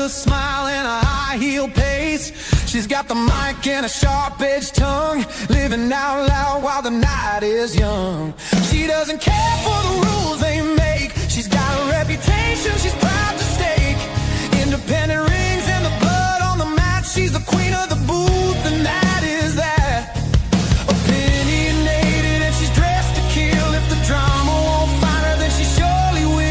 Smile and a high heel pace. She's got the mic and a sharp-edged tongue, living out loud while the night is young. She doesn't care for the rules they make. She's got a reputation she's proud to stake. Independent rings and the blood on the mat. She's the queen of the booth, and that is that. Opinionated and she's dressed to kill. If the drama won't find her, then she surely will.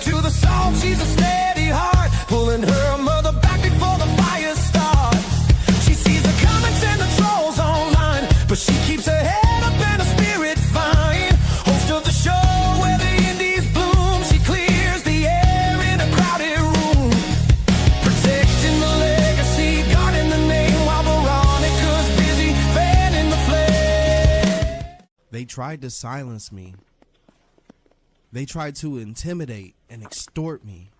To the salt, she's a steady heart, pulling her mother back before the fire starts. She sees the comments and the trolls online, but she keeps her head up and her spirit fine. Host of the show where the indies bloom, she clears the air in a crowded room, protecting the legacy, guarding the name, while Veronica's busy fanning the flame. They tried to silence me. They tried to intimidate and extort me.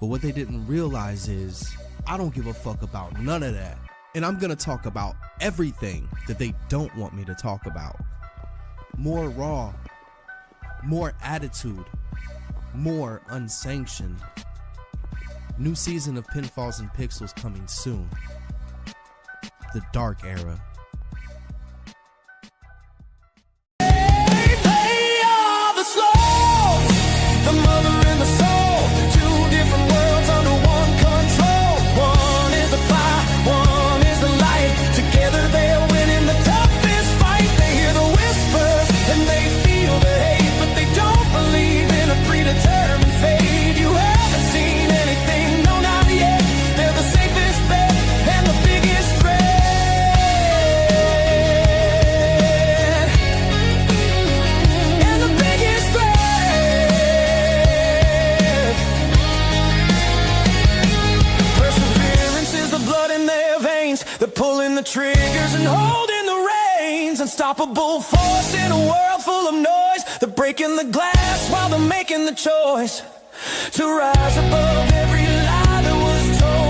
But what they didn't realize is I don't give a fuck about none of that. And I'm gonna talk about everything that they don't want me to talk about. More raw, more attitude, more unsanctioned. New season of Pinfalls and Pixels coming soon. The Dark Era. Pulling the triggers and holding the reins. Unstoppable force in a world full of noise. They're breaking the glass while they're making the choice to rise above every lie that was told.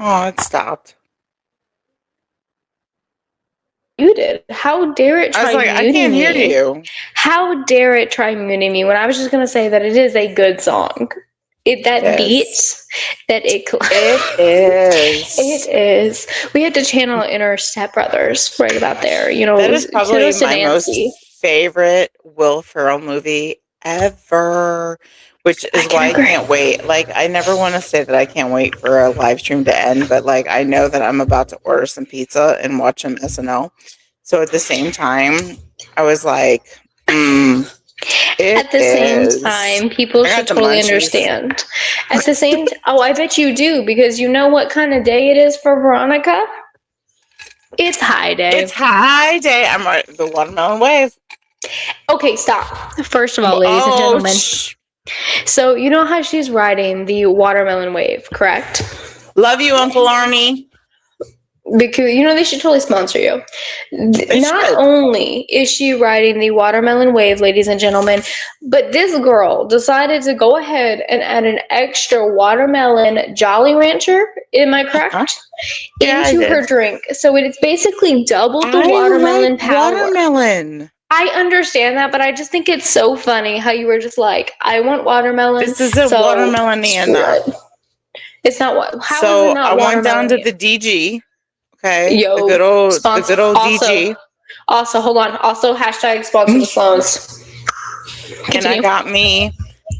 Oh, it stopped. Muted. How dare it try I was like, I muting can't hear me? you. How dare it try muting me when I was just going to say that it is a good song. That beats, that it is. It is. We had to channel Inner Stepbrothers right about there. You know, that is probably my most Nancy. favorite Will Ferrell movie ever, which is why I can't wait. Like, I never want to say that I can't wait for a live stream to end, but like, I know that I'm about to order some pizza and watch some SNL. So at the same time, I was like, At the same time, people should totally understand. At the same I bet you do, because you know what kind of day it is for Veronica? It's high day. It's high day. I'm the watermelon wave. Okay, stop. First of all, ladies and gentlemen. So you know how she's riding the watermelon wave, correct? Love you, Uncle Arnie. Because, you know, they should totally sponsor you. Not only is she riding the watermelon wave, ladies and gentlemen, but this girl decided to go ahead and add an extra watermelon Jolly Rancher. Am I correct? into her drink. So it's basically doubled the watermelon power. Watermelon. I understand that, but I just think it's so funny how you were just like, I want watermelon. This isn't watermelon-y enough. It's not what. How so is it not I went down to watermelon-y? the DG. Okay. Yo, the good old also, DG. Also, hold on. Also, hashtag sponsor the Sloanes. And I got me.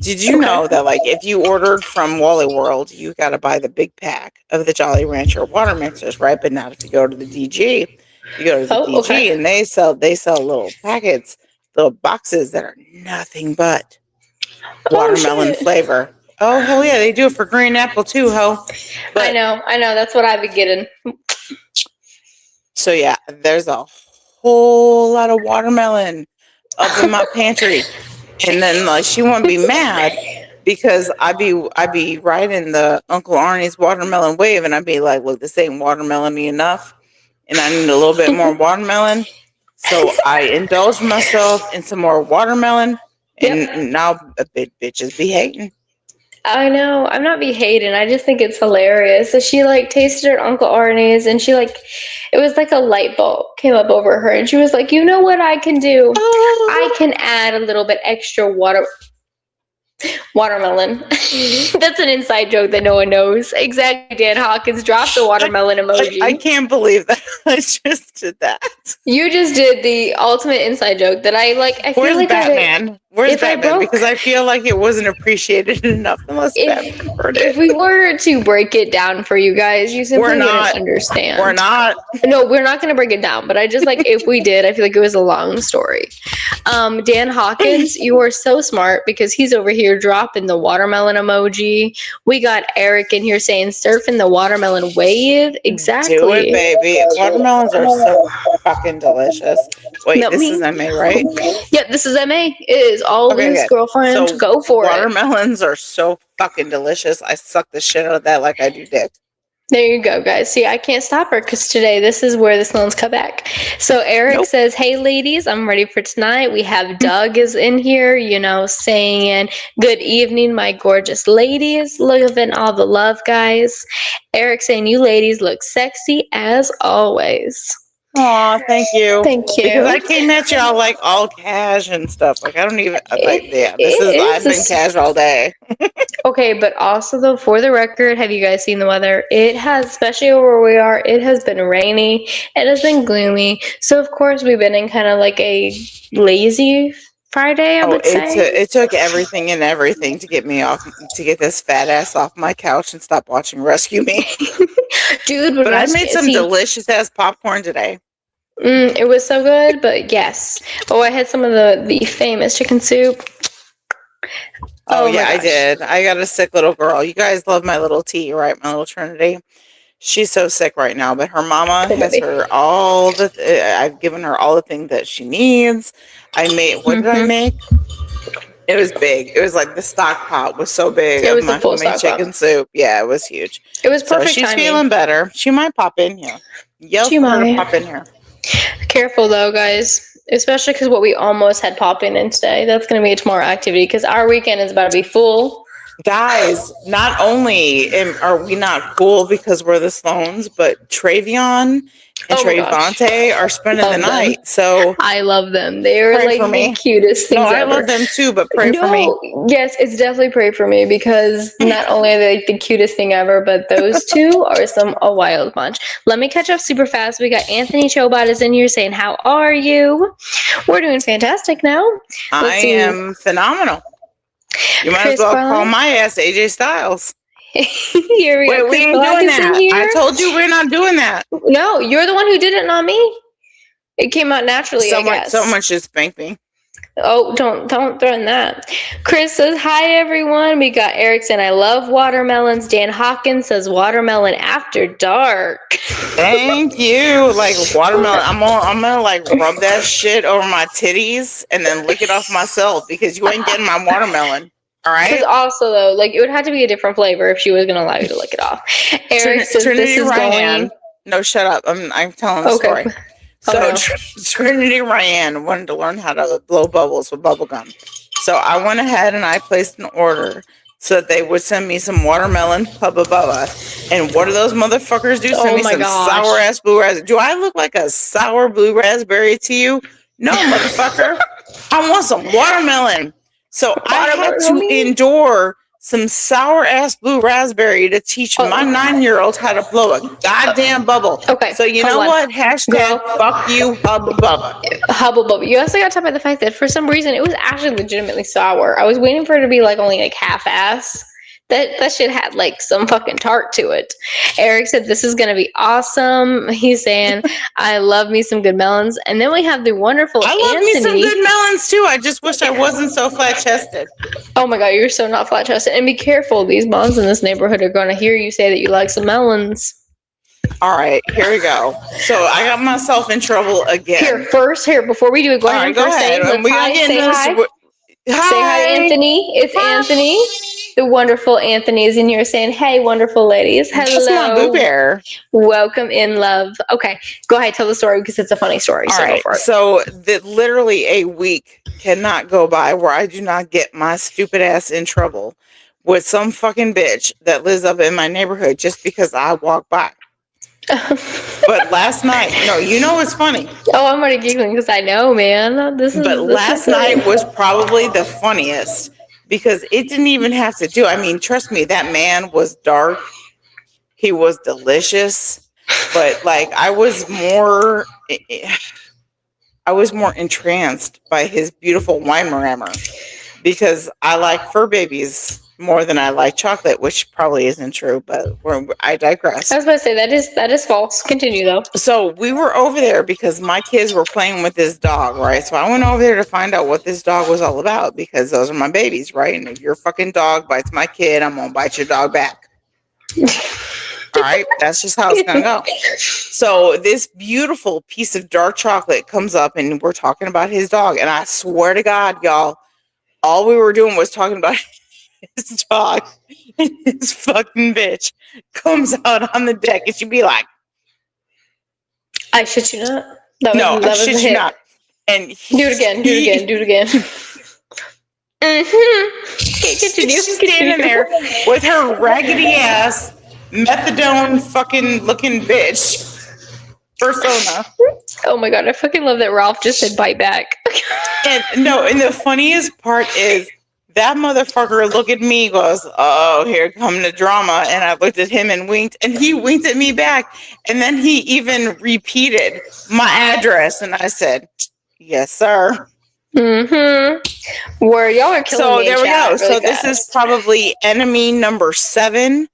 Did you know that, like, if you ordered from Wally World, you got to buy the big pack of the Jolly Rancher water mixers, right? But not if you go to the DG. You go to the DG and they sell little packets, little boxes that are nothing but watermelon flavor. Oh, hell yeah. They do it for green apple too, ho. But, I know. That's what I've been getting. So, yeah, there's a whole lot of watermelon up in my pantry. And then, like, she won't be mad because I be riding the Uncle Arnie's watermelon wave, and I'd be like, look, this ain't watermelon-y enough, and I need a little bit more watermelon. So I indulge myself in some more watermelon, and now bitches be hating. I know. I'm not be hating. I just think it's hilarious. So she like tasted her Uncle Arnie's, and she like, it was like a light bulb came up over her, and she was like, you know what I can do? I can add a little bit extra watermelon. That's an inside joke that no one knows. Exactly. Dan Hawkins dropped the watermelon emoji. I can't believe that I just did that. You just did the ultimate inside joke that I like. I feel like Batman? Where's Batman? Because I feel like it wasn't appreciated enough unless Batman heard it. If we were to break it down for you guys, you simply wouldn't understand. We're not. No, we're not going to break it down. But I just like if we did, I feel like it was a long story. Dan Hawkins, you are so smart because he's over here dropping the watermelon emoji. We got Eric in here saying surfing the watermelon wave. Exactly. Do it, baby. Watermelons are so fucking delicious. Wait, this is MA, right? Yeah, this is MA. It is all loose, girlfriend. So go for it. Watermelons are so fucking delicious. I suck the shit out of that like I do dick. There you go, guys. See, I can't stop her because today this is where the Sloanes come back. So Eric says, hey, ladies, I'm ready for tonight. We have Doug is in here, saying, good evening, my gorgeous ladies. Loving all the love, guys. Eric saying, you ladies look sexy as always. Aw, thank you. Thank you. Because I came at y'all like all cash and stuff. Like I don't even I've been cash all day. Okay, but also though, for the record, have you guys seen the weather? It has, especially where we are, it has been rainy. It has been gloomy. So of course we've been in kind of like a lazy Friday, I would say. It took everything and everything to get me off, to get this fat ass off my couch and stop watching Rescue Me. Dude, but I made some delicious ass popcorn today. It was so good, but yes. Oh, I had some of the famous chicken soup. Oh yeah, I did. I got a sick little girl. You guys love my little T, right? My little Trinity. She's so sick right now, but her mama has her all the. I've given her all the things that she needs. I made. What did I make? It was big. It was like the stock pot was so big. It was my homemade chicken soup. Yeah, it was huge. It was perfect. So she's feeling better. She might pop in here. Yell for her to pop in here. Careful though, guys. Especially because what we almost had popping in today. That's going to be a tomorrow activity because our weekend is about to be full. Guys, not only are we not cool because we're the Sloanes, but Travion and Trayvonte are spending the night. So I love them. They're like the cutest things ever. I love them too, but pray for me. Yes, it's definitely pray for me because not only are they like the cutest thing ever, but those two are a wild bunch. Let me catch up super fast. We got Anthony Chobot is in here saying, how are you? We're doing fantastic now. I am phenomenal. You might as well call my ass AJ Styles. Here we go. Wait, we ain't doing that. I told you we're not doing that. No, you're the one who did it, not me. It came out naturally, I guess. Someone should spank me. Oh, don't threaten that. Chris says, hi, everyone. We got Eric saying, I love watermelons. Dan Hawkins says, watermelon after dark. Thank you. Like, watermelon. I'm gonna, like, rub that shit over my titties and then lick it off myself because you ain't getting my watermelon. All right? Because also, though, like, it would have to be a different flavor if she was going to allow you to lick it off. Eric says, this is going... No, shut up. I'm telling the story. So Trinity Ryan wanted to learn how to blow bubbles with bubble gum. So I went ahead and I placed an order so that they would send me some watermelon Hubba Bubba. And what do those motherfuckers do? Send me some sour ass blue raspberry. Do I look like a sour blue raspberry to you? No, motherfucker. I want some watermelon. So I had to endure some sour ass blue raspberry to teach my 9-year-old how to blow a goddamn bubble. Okay. So you know what? Hashtag fuck you, Hubba Bubba. Hubba Bubba. You also got to talk about the fact that for some reason it was actually legitimately sour. I was waiting for it to be like only like half-ass. That shit had like some fucking tart to it. Eric said this is gonna be awesome. He's saying I love me some good melons. And then we have the wonderful I love Anthony. me some good melons too. I just wish I wasn't so flat chested. Oh my god, you're so not flat chested. And be careful, these moms in this neighborhood are gonna hear you say that you like some melons. All right, here we go. So I got myself in trouble again. Here, before we do it, go ahead. Go ahead. Say hi. Say hi, Anthony. It's Anthony. The wonderful Anthony is in here saying, hey, wonderful ladies. Hello. That's my Boo Bear. Welcome in, love. Okay, go ahead, tell the story because it's a funny story. All right. So literally a week cannot go by where I do not get my stupid ass in trouble with some fucking bitch that lives up in my neighborhood just because I walk by. But last night, no, you know what's funny? Oh, I'm already giggling because I know, man. Last night was probably the funniest because it didn't even have to do. I mean, trust me, that man was dark. He was delicious, but like I was more entranced by his beautiful Weimaraner because I like fur babies more than I like chocolate, which probably isn't true, but I digress. I was about to say that is false. Continue though. So we were over there because my kids were playing with this dog, right? So I went over there to find out what this dog was all about because those are my babies, right? And if your fucking dog bites my kid, I'm gonna bite your dog back. All right, that's just how it's gonna go. So this beautiful piece of dark chocolate comes up, and we're talking about his dog, and I swear to God, y'all, all we were doing was talking about his dog, and his fucking bitch comes out on the deck, and she'd be like, "I shit you not." I shit you not. And do it again. She's standing there with her raggedy ass methadone fucking looking bitch persona. Oh my god, I fucking love that Ralph just said bite back. And the funniest part is that motherfucker looked at me, goes, oh, here come the drama. And I looked at him and winked, and he winked at me back. And then he even repeated my address. And I said, yes, sir. Mm-hmm. Where y'all are killing me. So there we go. Really so this is probably enemy number 7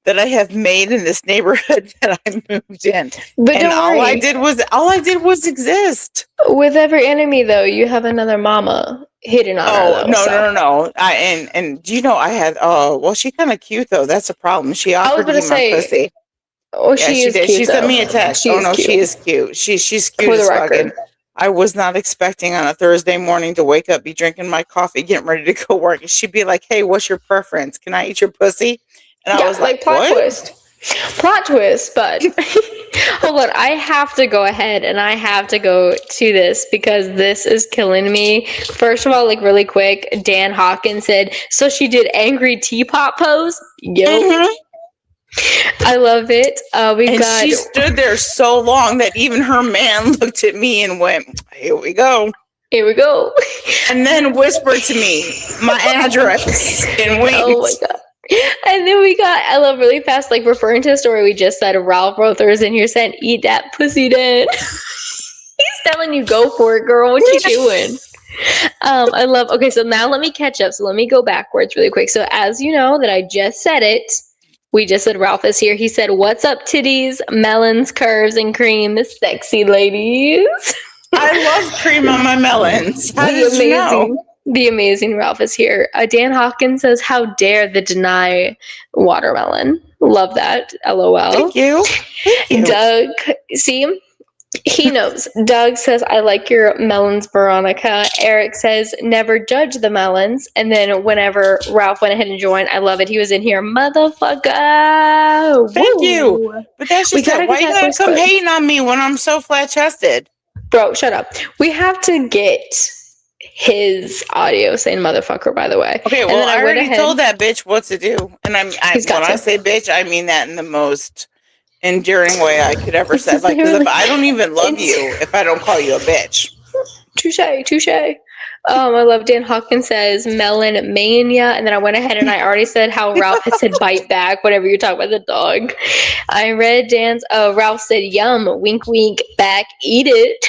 that I have made in this neighborhood that I moved in. But and all I did was exist. With every enemy, though, you have another mama hidden on her. Oh, no. And do you know I had? Oh, well, she's kind of cute though. That's a problem. She offered me my pussy. Oh, yeah, she is did. Cute, she sent me a text. She is cute. She's cute as fucking. I was not expecting on a Thursday morning to wake up, be drinking my coffee, getting ready to go work. And she'd be like, "Hey, what's your preference? Can I eat your pussy?" And I was like, plot what? Plot twist, but hold on. I have to go ahead and I have to go to this because this is killing me. First of all, like really quick, Dan Hawkins said, so she did angry teapot pose. Yo. Mm-hmm. I love it. She stood there so long that even her man looked at me and went, here we go. Here we go. And then whispered to me my address and winked. Oh my God. And then I love really fast, like referring to the story we just said, Ralph Rothers in here saying, eat that pussy then. He's telling you, go for it, girl. What you doing? I love, okay, so now let me catch up. So let me go backwards really quick. So as you know that I just said it, we just said Ralph is here. He said, what's up, titties, melons, curves, and cream, the sexy ladies. I love cream on my melons. How did you know? The amazing Ralph is here. Dan Hawkins says, how dare the deny watermelon. Love that. LOL. Thank you. Doug, see, he knows. Doug says, I like your melons, Veronica. Eric says, never judge the melons. And then whenever Ralph went ahead and joined, I love it. He was in here, motherfucker. Thank you. But that's just it. Why you gotta come hating on me when I'm so flat chested? Bro, shut up. We have to get his audio saying motherfucker, by the way. Okay, And well, then I went already ahead- told that bitch what to do. And when I say bitch, I mean that in the most endearing way I could ever say. Like, because if I don't even love you if I don't call you a bitch. Touche. I love Dan Hawkins says melon mania, and then I went ahead and I already said how Ralph had said bite back whenever you talk about the dog. I read Dan's. Ralph said yum, wink, wink, back, eat it.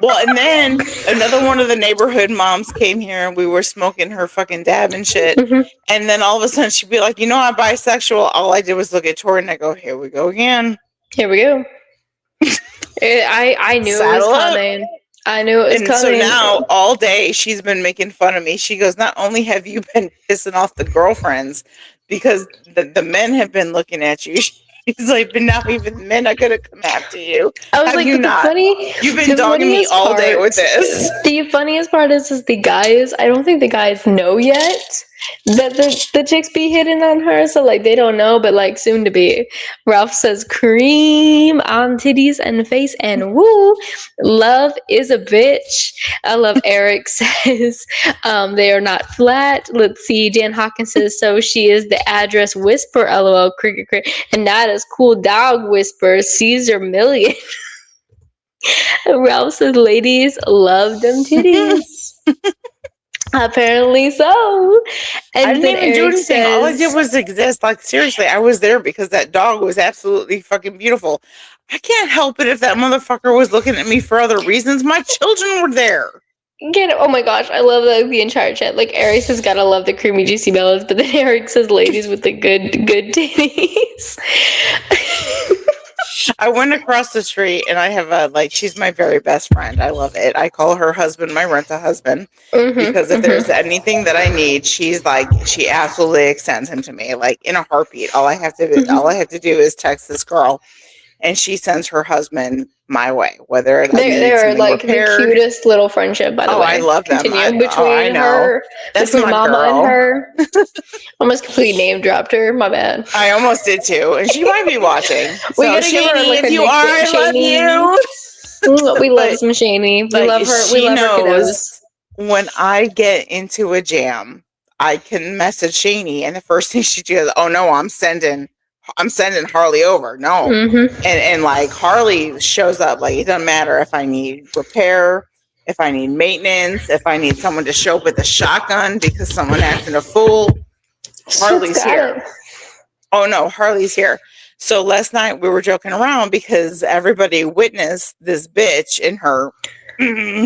Well, and then another one of the neighborhood moms came here and we were smoking her fucking dab and shit. Mm-hmm. And then all of a sudden she'd be like, I'm bisexual. All I did was look at Tori and I go, here we go again. Here we go. I knew Saddle it was up. coming. I knew it was And coming. so now all day she's been making fun of me. She goes, not only have you been pissing off the girlfriends because the men have been looking at you. She's like, but now even the men are gonna come after you. I was Have like, you not? You've been dogging me all day with this. The funniest part is the guys. I don't think the guys know yet that the chicks be hitting on her, so like they don't know, but like soon to be. Ralph says cream on titties and face, and woo, love is a bitch. I love Eric says they are not flat. Let's see, Dan Hawkins says so she is the address whisper, lol, cricket, and that is cool dog whisper, Caesar million. Ralph says ladies love them titties. Apparently so. And I didn't even do anything. All I did was exist. Like, seriously, I was there because that dog was absolutely fucking beautiful. I can't help it if that motherfucker was looking at me for other reasons. My children were there. Get it? Oh my gosh, I love the entire chat. Like, Eric says, gotta love the creamy, juicy bellas, but then Eric says, ladies with the good titties. I went across the street and I have she's my very best friend. I love it. I call her husband my rent-a-husband because if there's anything that I need, she absolutely extends him to me like in a heartbeat. All I have to do is text this girl and she sends her husband my way. Whether they're like repaired. The cutest little friendship, by the way. I love them. Between her, that's between my Mama girl. and her. Almost completely name dropped her. My bad. I almost did too, and she might be watching. We gotta give her like if you are, I love you. We love some Shani. We love her. We love her kiddos. When I get into a jam, I can message Shani, and the first thing she does, oh no, I'm sending Harley over. No. And like Harley shows up. Like, it doesn't matter if I need repair, if I need maintenance, if I need someone to show up with a shotgun because someone acting a fool. Harley's here. Oh no, Harley's here. So last night we were joking around because everybody witnessed this bitch in her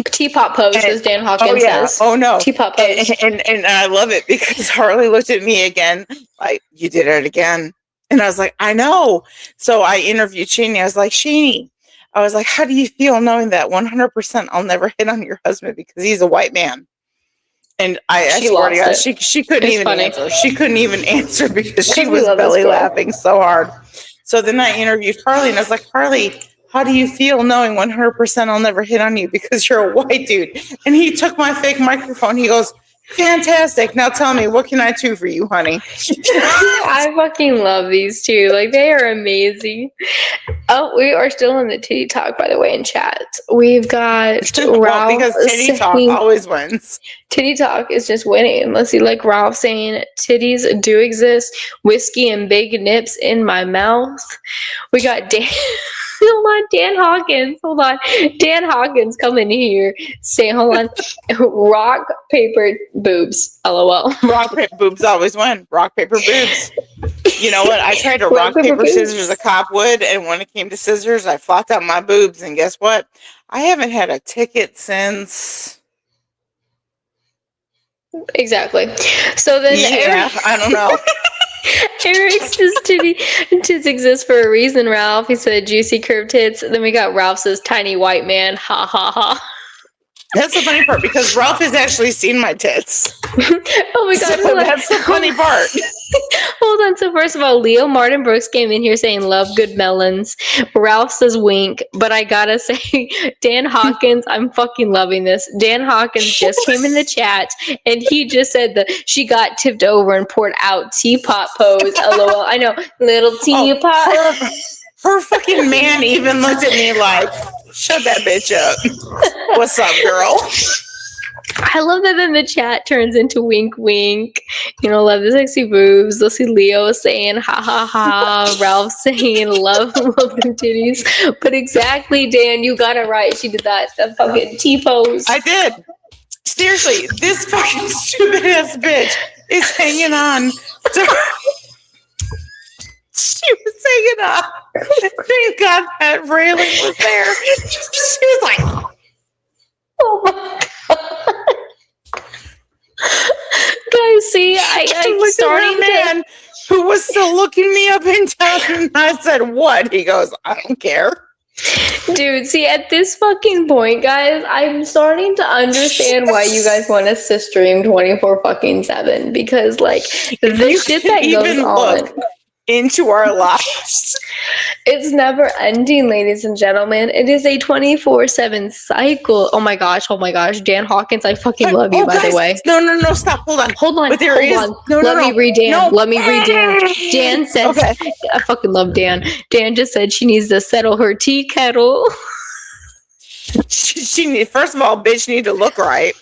teapot pose, as Dan Hawkins says. Oh no, teapot pose. And I love it because Harley looked at me again like, you did it again. And I was like, I know. So I interviewed Shani. I was like, Shani, how do you feel knowing that 100% I'll never hit on your husband because he's a white man? And I swear to God, she couldn't even answer. She couldn't even answer because she was belly laughing so hard. So then I interviewed Harley and I was like, Harley, how do you feel knowing 100% I'll never hit on you because you're a white dude? And he took my fake microphone. He goes, fantastic. Now tell me, what can I do for you, honey? I fucking love these two. Like, they are amazing. Oh, we are still in the titty talk, by the way, in chat. We've got Ralph because titty talk always wins. Titty talk is just winning. Let's see, like Ralph saying, titties do exist. Whiskey and big nips in my mouth. We got Dan. Hold on, Dan Hawkins. Hold on. Dan Hawkins coming here saying, hold on, rock, paper, boobs. LOL. Rock, paper, boobs always win. Rock, paper, boobs. You know what? I tried to rock, paper, scissors, a cop would, and when it came to scissors, I flopped out my boobs, and guess what? I haven't had a ticket since... Exactly. So then... Yeah, I don't know. Eric says tits exist for a reason, Ralph. He said juicy curved tits. Then we got Ralph says tiny white man. Ha ha ha. That's the funny part because Ralph has actually seen my tits. Oh my God. So that's the funny part. Hold on. So first of all, Leo Martin Brooks came in here saying love good melons. Ralph says wink, but I gotta say, Dan Hawkins, I'm fucking loving this. Dan Hawkins just came in the chat and he just said that she got tipped over and poured out teapot pose. LOL. I know, little teapot. Her fucking man even looked at me like, shut that bitch up. What's up, girl? I love that then the chat turns into wink wink. You know, love the sexy boobs. They'll see Leo saying ha ha ha. Ralph saying love them titties. But exactly, Dan, you got it right. She did that fucking T-pose. I did. Seriously, this fucking stupid ass bitch is hanging on to she was hanging on. Thank God that railing was there. She was like, oh my God. Guys, see, I'm starting man who was still looking me up and down, and I said, "What?" He goes, "I don't care." Dude, see, at this fucking point, guys, I'm starting to understand why you guys want us to stream 24/7 because, like, the shit that goes on into our lives. It's never ending, ladies and gentlemen. It is a 24/7 cycle. Oh my gosh. Dan Hawkins, I fucking love you, by the way. No, stop. Hold on. But there is. Let me read Dan. Let me read Dan. Dan says, I fucking love Dan. Dan just said she needs to settle her tea kettle. She first of all, bitch need to look right.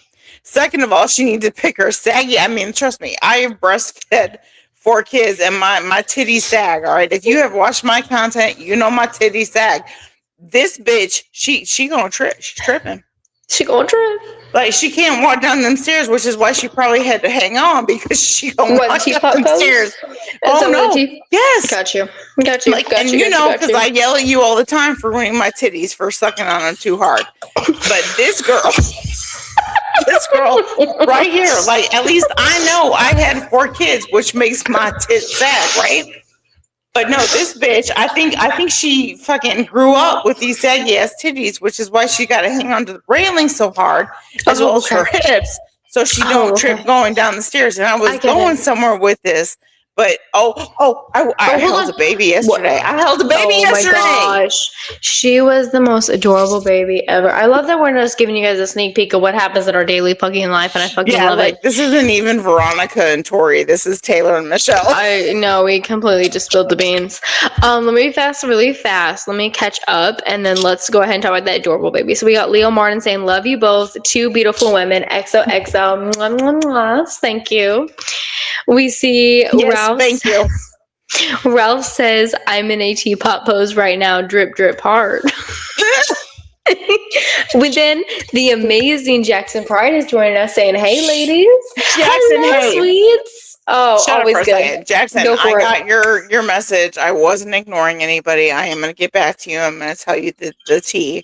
Second of all, she needs to pick her saggy. I mean, trust me, I have breastfed 4 kids and my titties sag. All right, if you have watched my content, you know my titties sag. This bitch, she gonna trip. She's tripping. She gonna trip. Like she can't walk down them stairs, which is why she probably had to hang on because she gonna walk down them stairs. Oh no! Yes, got you. Like, and you know, because I yell at you all the time for ruining my titties for sucking on them too hard. But this girl. This girl right here, like at least I know I had 4 kids, which makes my tits sag, right? But no, this bitch, I think she fucking grew up with these saggy ass titties, which is why she got to hang onto the railing so hard, as well as her hips, so she don't trip going down the stairs. And I was going somewhere with this. But I held a baby yesterday. I held a baby yesterday. Oh my gosh. She was the most adorable baby ever. I love that we're just giving you guys a sneak peek of what happens in our daily fucking life, and I fucking love it. This isn't even Veronica and Tori. This is Taylor and Michelle. I know, we completely just spilled the beans. Let me really fast. Let me catch up, and then let's go ahead and talk about that adorable baby. So we got Leo Martin saying, "Love you both. 2 beautiful women. XOXO. Mwah, mwah, mwah. Thank you." We see Ralph. Thank you. Ralph says, "I'm in a teapot pose right now. Drip, drip hard." Then the amazing Jackson Pride is joining us saying, "Hey, ladies." Jackson, hello, sweets. Oh, shut always up for good. A second. Jackson, I got your message. I wasn't ignoring anybody. I am going to get back to you. I'm going to tell you the tea.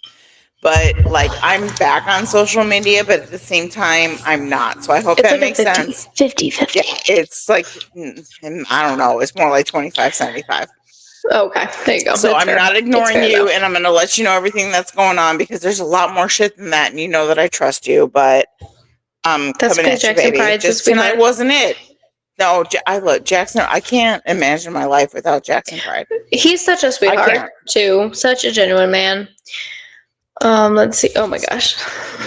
But like, I'm back on social media, but at the same time, I'm not. So I hope that makes sense. 50-50. Yeah, it's like, I don't know. It's more like 25-75. Okay, there you go. So I'm not ignoring you, and I'm going to let you know everything that's going on because there's a lot more shit than that, and you know that I trust you. But I'm coming at you, baby. Just tonight wasn't it. No, I look, Jackson. I can't imagine my life without Jackson Pride. He's such a sweetheart too. Such a genuine man. Let's see. Oh my gosh.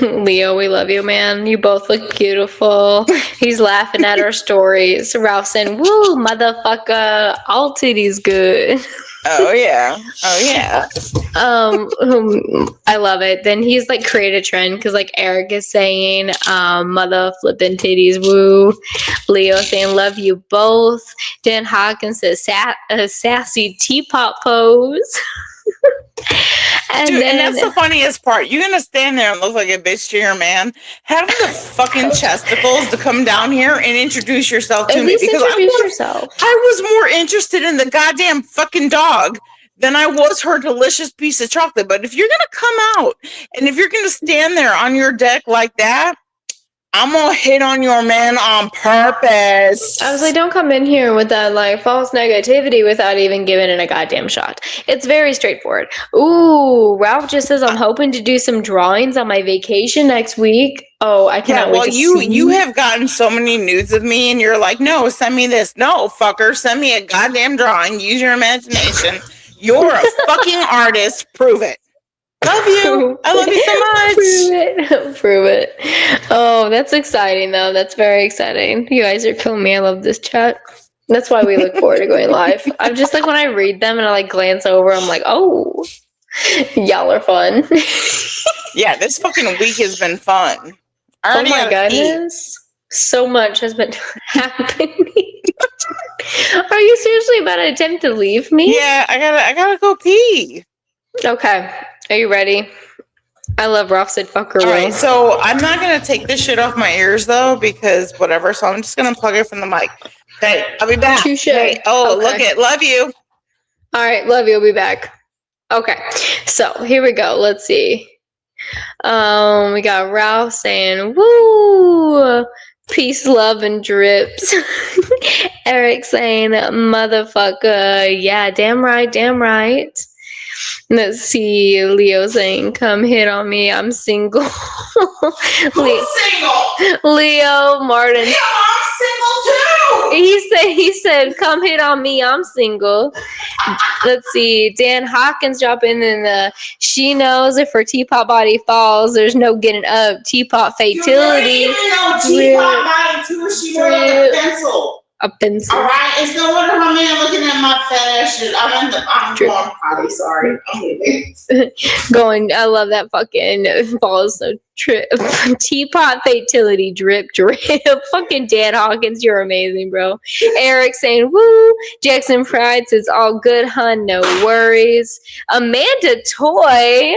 Leo, we love you, man. You both look beautiful. He's laughing at our stories. Ralph saying, "Woo, motherfucker, all titties good." Oh yeah. I love it. Then he's like created a trend because like Eric is saying, mother flipping titties, woo. Leo saying, "Love you both." Dan Hawkins says, sassy teapot pose. And that's the funniest part. You're gonna stand there and look like a bitch to your man. Have the fucking chesticles to come down here and introduce yourself to me because I was more interested in the goddamn fucking dog than I was her delicious piece of chocolate. But if you're gonna come out and if you're gonna stand there on your deck like that, I'm gonna hit on your man on purpose. I was like, don't come in here with that like false negativity without even giving it a goddamn shot. It's very straightforward. Ooh, Ralph just says I'm hoping to do some drawings on my vacation next week. Oh, I cannot wait to see. You have gotten so many nudes of me and you're like, no, send me this. No, fucker, send me a goddamn drawing. Use your imagination. You're a fucking artist. Prove it. Love you. I love you so much. Prove it. Oh, that's exciting, though. That's very exciting. You guys are killing me. I love this chat. That's why we look forward to going live. I'm just like, when I read them and I like glance over, I'm like, oh, y'all are fun. Yeah, this fucking week has been fun. I Oh already my gotta pee. goodness. So much has been happening. Are you seriously about to attempt to leave me? Yeah, I gotta go pee. Okay. Are you ready? I love Ralph said fucker. All right, so I'm not gonna take this shit off my ears though, because whatever. So I'm just gonna plug it from the mic. Okay, I'll be back. Touche. Okay. Oh, Okay. look it. Love you. All right, love you. I'll be back. Okay, so here we go. Let's see. We got Ralph saying, "Woo, peace, love, and drips." Eric saying, "Motherfucker, yeah, damn right, damn right." Let's see, Leo saying, "Come hit on me, I'm single." Who's single? Leo Martin. Yeah, I'm single too. He said, "Come hit on me, I'm single." Let's see, Dan Hawkins dropping in the she knows if her teapot body falls, there's no getting up. Teapot fatality. You even know teapot body too. She wrote up a pencil. A pencil. All right, it's no wonder my man looking at my fetish. I'm going potty. Sorry, I'm leaving. Going, I love that fucking balls so trip. Teapot fatality drip. Fucking Dan Hawkins, you're amazing, bro. Eric saying woo. Jackson Pride says all good, hun, no worries. Amanda Toy.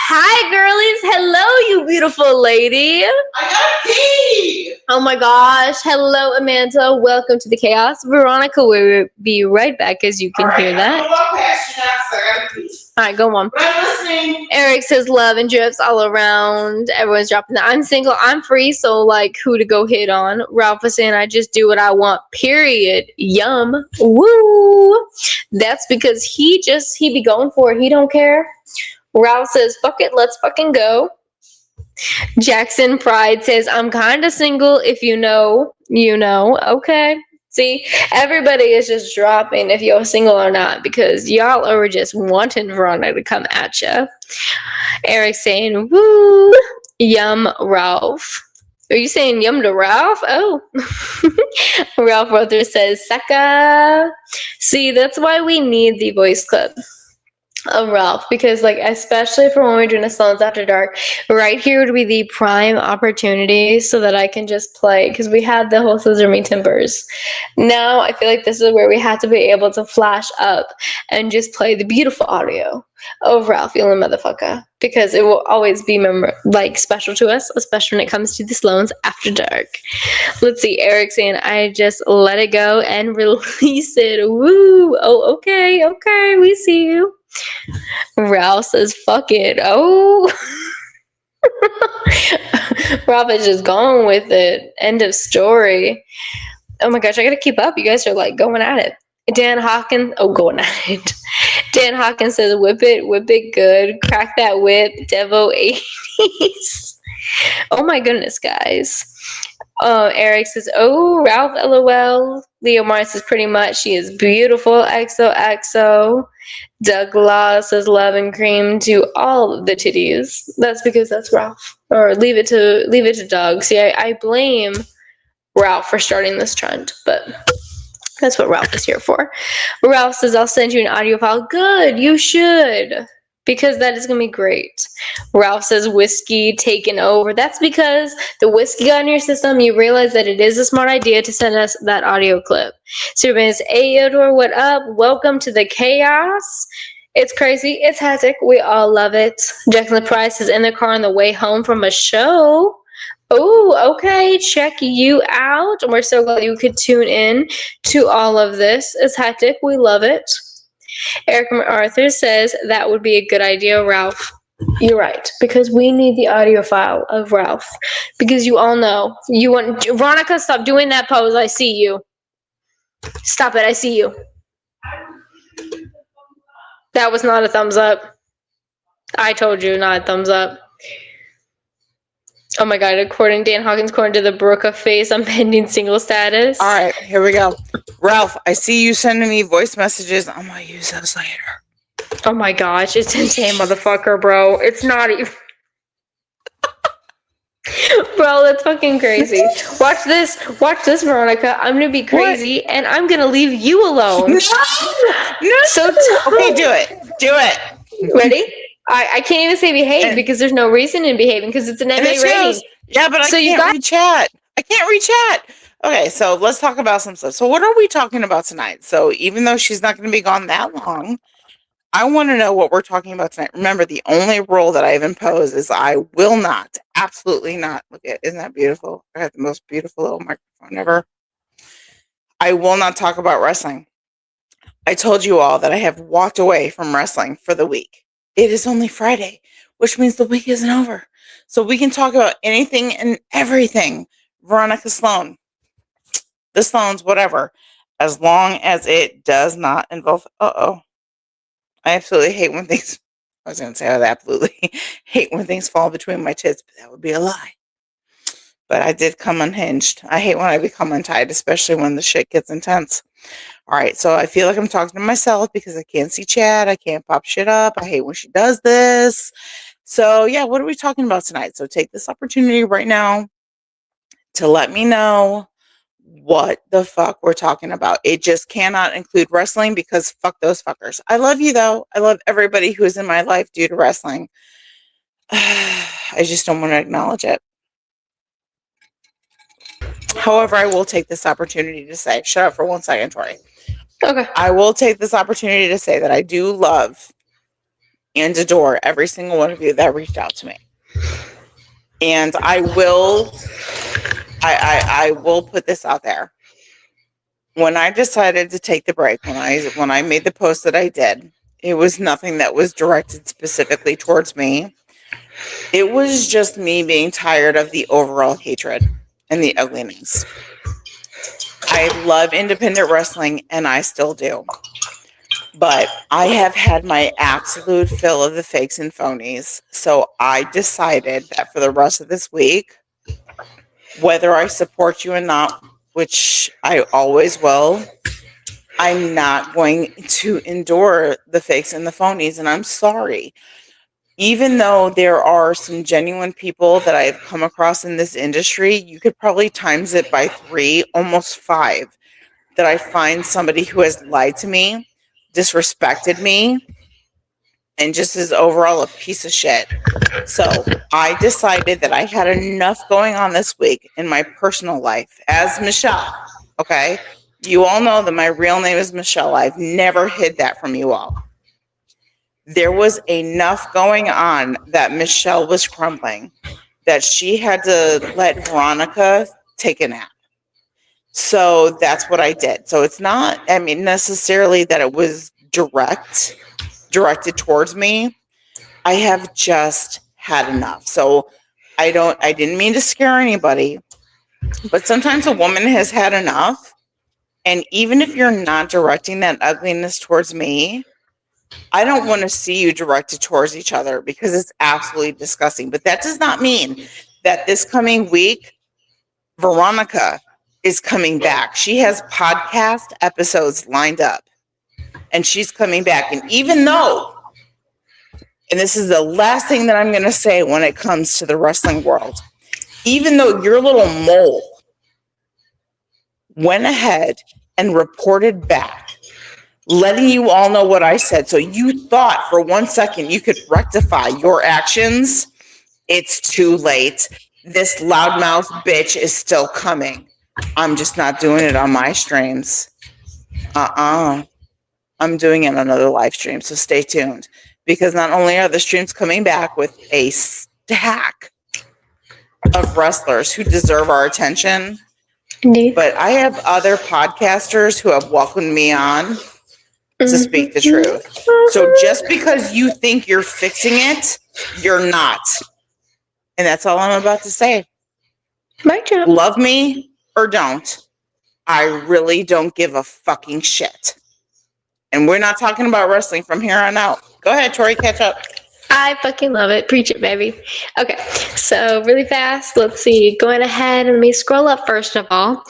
Hi, girlies. Hello, you beautiful lady. I gotta pee. Oh my gosh. Hello, Amanda. Welcome to the chaos. Veronica will be right back, as you can hear that. I'm gonna walk past you now, so I gotta pee. All right, go on. But I'm listening. Eric says love and drips all around. Everyone's dropping that. I'm single. I'm free. So, like, who to go hit on? Ralph was saying, I just do what I want, period. Yum. Woo. That's because he be going for it. He don't care. Ralph says, fuck it. Let's fucking go. Jackson Pride says, I'm kind of single. If you know, you know. Okay. See, everybody is just dropping if you're single or not, because y'all are just wanting Veronica to come at you. Eric saying, woo, yum, Ralph. Are you saying yum to Ralph? Oh. Ralph Rother says, Saka. See, that's why we need the voice clip of Ralph, because, like, especially for when we're doing a Sloanes After Dark, right here would be the prime opportunity so that I can just play, because we had the whole Scissor Me Timbers. Now I feel like this is where we have to be able to flash up and just play the beautiful audio of Ralph, you little motherfucker, because it will always be special to us, especially when it comes to the Sloanes After Dark. Let's see, Eric saying, I just let it go and release it. Woo! Oh, okay, we see you. Ralph says, fuck it. Oh. Ralph is just going with it. End of story. Oh my gosh, I gotta keep up. You guys are like going at it. Dan Hawkins, going at it. Dan Hawkins says, whip it good. Crack that whip. Devo 80s. Oh my goodness, guys. Eric says, oh, Ralph, LOL. Leo Mars says, pretty much. She is beautiful. XOXO. Doug Law says, love and cream to all of the titties. That's because that's Ralph. Or leave it to Doug. See, I blame Ralph for starting this trend, but that's what Ralph is here for. Ralph says, I'll send you an audio file. Good, you should. Because that is going to be great. Ralph says, whiskey taken over. That's because the whiskey got in your system. You realize that it is a smart idea to send us that audio clip. Superman says, Aodor, what up? Welcome to the chaos. It's crazy. It's hectic. We all love it. Jackson Price is in the car on the way home from a show. Oh, okay. Check you out. We're so glad you could tune in to all of this. It's hectic. We love it. Eric Arthur says that would be a good idea, Ralph. You're right, because we need the audio file of Ralph. Because you all know you want Veronica. Stop doing that pose. I see you. Stop it. I see you. That was not a thumbs up. I told you, not a thumbs up. Oh my god, according to Dan Hawkins, according to the Brooke face, I'm pending single status. All right, here we go. Ralph, I see you sending me voice messages. I'm going to use those later. Oh my gosh, it's insane, motherfucker, bro. It's not even... Bro, that's fucking crazy. Watch this, Veronica. I'm going to be crazy, and I'm going to leave you alone. No! So okay, do it. Ready? I can't even say behave because there's no reason in behaving because it's an MA rating. Yeah, but I can't read chat. I can't read chat. Okay, so let's talk about some stuff. So what are we talking about tonight? So even though she's not going to be gone that long, I want to know what we're talking about tonight. Remember, the only rule that I've imposed is I will not, absolutely not. Look at, isn't that beautiful? I have the most beautiful little microphone ever. I will not talk about wrestling. I told you all that I have walked away from wrestling for the week. It is only Friday, which means the week isn't over. So we can talk about anything and everything. Veronica Sloane, the Sloanes, whatever, as long as it does not involve. I absolutely hate when things. I was going to say I absolutely hate when things fall between my tits, but that would be a lie. But I did come unhinged. I hate when I become untied, especially when the shit gets intense. All right, so I feel like I'm talking to myself because I can't see chat. I can't pop shit up. I hate when she does this. So, yeah, what are we talking about tonight? So take this opportunity right now to let me know what the fuck we're talking about. It just cannot include wrestling because fuck those fuckers. I love you, though. I love everybody who is in my life due to wrestling. I just don't want to acknowledge it. However, I will take this opportunity to say, shut up for 1 second, Tori. Okay. I will take this opportunity to say that I do love and adore every single one of you that reached out to me. And I will put this out there. When I decided to take the break, when I made the post that I did, it was nothing that was directed specifically towards me. It was just me being tired of the overall hatred and the ugliness. I love independent wrestling, and I still do. But I have had my absolute fill of the fakes and phonies. So I decided that for the rest of this week, whether I support you or not, which I always will, I'm not going to endure the fakes and the phonies. And I'm sorry. Even though there are some genuine people that I've come across in this industry, you could probably times it by 3, almost 5, that I find somebody who has lied to me, disrespected me, and just is overall a piece of shit. So I decided that I had enough going on this week in my personal life as Michelle. Okay. You all know that my real name is Michelle. I've never hid that from you all. There was enough going on that Michelle was crumbling that she had to let Veronica take a nap. So that's what I did. So it's not, I mean, necessarily that it was directed towards me. I have just had enough. So I didn't mean to scare anybody, but sometimes a woman has had enough. And even if you're not directing that ugliness towards me, I don't want to see you directed towards each other because it's absolutely disgusting. But that does not mean that this coming week, Veronica is coming back. She has podcast episodes lined up and she's coming back. And even though, and this is the last thing that I'm going to say when it comes to the wrestling world, even though your little mole went ahead and reported back, letting you all know what I said, so you thought for 1 second you could rectify your actions, it's too late. This loudmouth bitch is still coming. I'm just not doing it on my streams. I'm doing it on another live stream, so stay tuned. Because not only are the streams coming back with a stack of wrestlers who deserve our attention, but I have other podcasters who have welcomed me on to speak the truth. So just because you think you're fixing it, you're not. And that's all I'm about to say. My job. Love me or don't. I really don't give a fucking shit. And we're not talking about wrestling from here on out. Go ahead, Tori, catch up. I fucking love it. Preach it, baby. Okay, so really fast, let's see. Going ahead, let me scroll up first of all.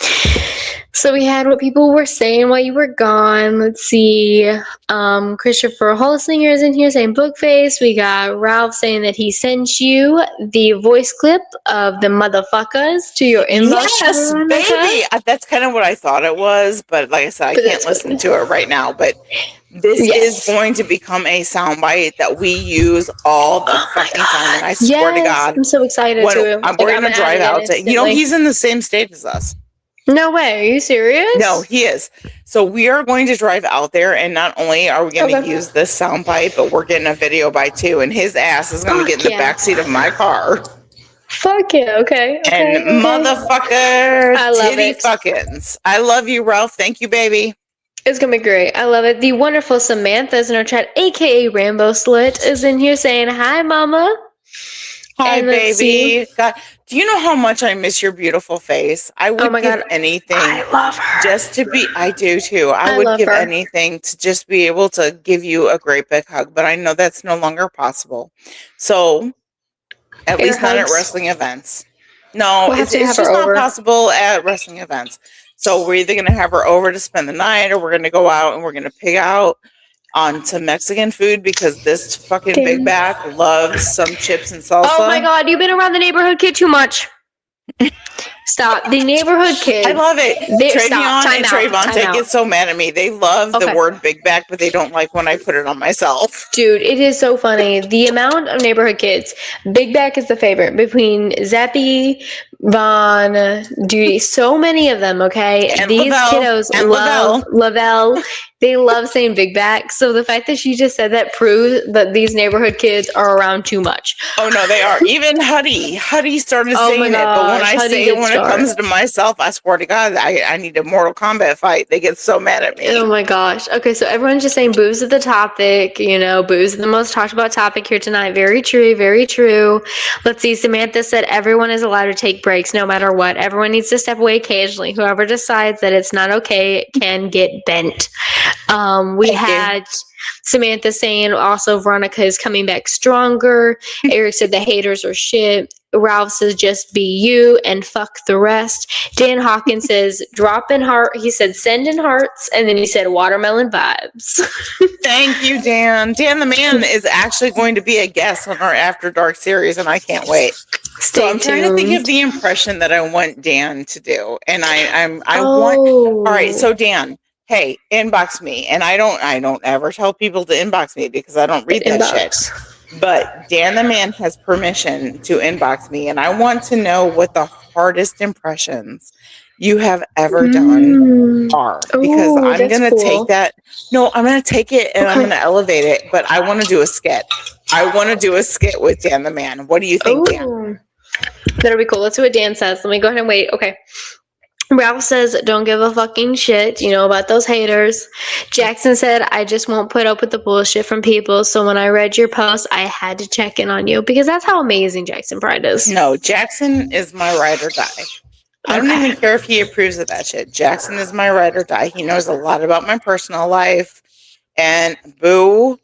So we had what people were saying while you were gone. Let's see. Christopher Holsinger is in here saying book face. We got Ralph saying that he sent you the voice clip of the motherfuckers to your inbox. Yes, baby. That's kind of what I thought it was, but like I said, I can't listen to it right now. But this is going to become a soundbite that we use all the fucking time, and I swear to God, I'm so excited we're gonna drive out to. You know, he's in the same state as us. No way. Are you serious? No, he is. So we are going to drive out there, and not only are we going to use this soundbite, but we're getting a video by too, and his ass is going to get in the backseat of my car. Fuck yeah, okay. And motherfucker, titty fuckins. I love you, Ralph. Thank you, baby. It's gonna be great. I love it. The wonderful Samantha is in our chat, aka Rambo Slit, is in here saying, hi, mama. Hi, baby. God, do you know how much I miss your beautiful face? I would give anything just to be. I do too. I would give anything to just be able to give you a great big hug, but I know that's no longer possible. So, at least not at wrestling events. No, it's just not possible at wrestling events. So we're either going to have her over to spend the night, or we're going to go out and we're going to pig out on some Mexican food because this fucking big back loves some chips and salsa. Oh my God, you've been around the neighborhood kid too much. Stop. The neighborhood kid. I love it. Travion and Trayvon get so mad at me. They love the word big back, but they don't like when I put it on myself. Dude, it is so funny. The amount of neighborhood kids. Big back is the favorite between Zappy, Vaughn, Duty. So many of them, okay? And these Lavelle, kiddos love Lavelle. They love saying big back. So the fact that she just said that proves that these neighborhood kids are around too much. Oh no, they are. Even Huddy started saying it. But when I say it, when it comes to myself, I swear to God, I need a Mortal Kombat fight. They get so mad at me. Oh my gosh. Okay, so everyone's just saying booze is the topic. You know, booze is the most talked about topic here tonight. Very true, very true. Let's see. Samantha said everyone is allowed to take breaks no matter what. Everyone needs to step away occasionally. Whoever decides that it's not okay can get bent. We had Samantha saying also Veronica is coming back stronger. Eric said the haters are shit. Ralph says just be you and fuck the rest. Dan Hawkins says drop in heart. He said send in hearts, and then he said watermelon vibes. Thank you, Dan. Dan the man is actually going to be a guest on our After Dark series, and I can't wait. So I'm trying to think of the impression that I want Dan to do, and I want. All right, so Dan. Hey, inbox me. And I don't ever tell people to inbox me because I don't read that shit. But Dan the man has permission to inbox me, and I want to know what the hardest impressions you have ever done are. Because I'm gonna take that. No, I'm gonna take it and I'm gonna elevate it, but I want to do a skit. I want to do a skit with Dan the man. What do you think, Dan? That'll be cool. Let's see what Dan says. Let me go ahead and wait. Okay. Ralph says, don't give a fucking shit, about those haters. Jackson said, I just won't put up with the bullshit from people. So when I read your post, I had to check in on you because that's how amazing Jackson Pride is. No, Jackson is my ride or die. I don't even care if he approves of that shit. Jackson is my ride or die. He knows a lot about my personal life. And boo,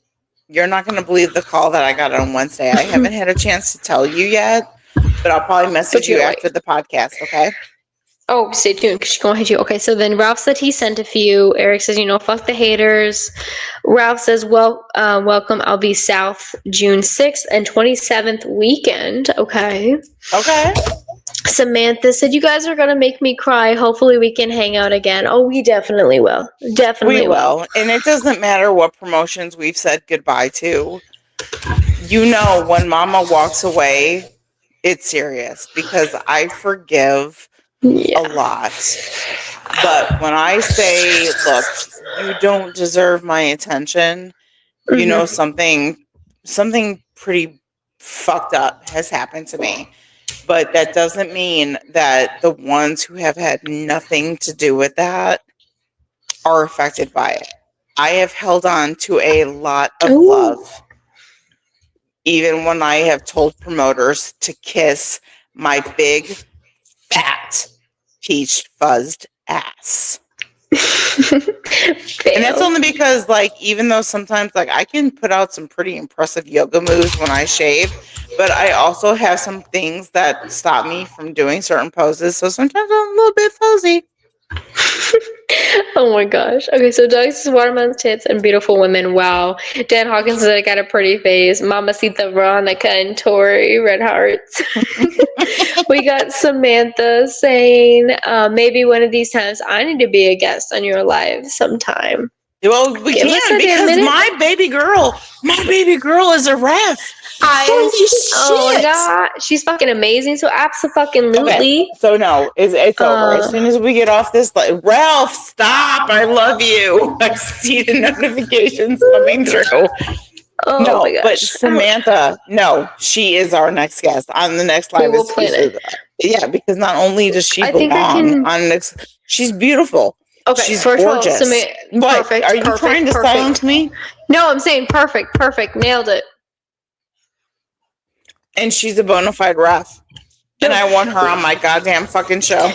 you're not going to believe the call that I got on Wednesday. I haven't had a chance to tell you yet, but I'll probably message you after the podcast, okay? Oh, stay tuned because she's going to hit you. Okay, so then Ralph said he sent a few. Eric says, fuck the haters. Ralph says, welcome. I'll be south June 6th and 27th weekend. Okay. Okay. Samantha said, you guys are going to make me cry. Hopefully we can hang out again. Oh, we definitely will. Definitely will. And it doesn't matter what promotions we've said goodbye to. When Mama walks away, it's serious because I forgive a lot. But when I say, look, you don't deserve my attention, something pretty fucked up has happened to me. But that doesn't mean that the ones who have had nothing to do with that are affected by it. I have held on to a lot of love, even when I have told promoters to kiss my big, fat, peach fuzzed ass. And that's only because, even though sometimes, I can put out some pretty impressive yoga moves when I shave, but I also have some things that stop me from doing certain poses. So sometimes I'm a little bit fuzzy. Oh my gosh. Okay, so Doug says watermelon tits and beautiful women. Wow. Dan Hawkins says I got a pretty face. Mamacita Veronica and Tori, red hearts. We got Samantha saying, maybe one of these times I need to be a guest on your live sometime. Well, we Give us can a damn because minute. my baby girl is a ref. Holy Oh my shit. god, she's fucking amazing. So absolutely. Okay, so no, it's over. As soon as we get off this, Ralph, stop! I love you. I see the notifications coming through. Oh No, my gosh. but Samantha, no, she is our next guest on the next live. We will plan it. Yeah, because not only does she I think I belong can- on next, she's beautiful. Okay, She's first gorgeous. of all, What? perfect. Are you trying to silence me? No, I'm saying perfect. Nailed it. And she's a bona fide ref. And I want her on my goddamn fucking show.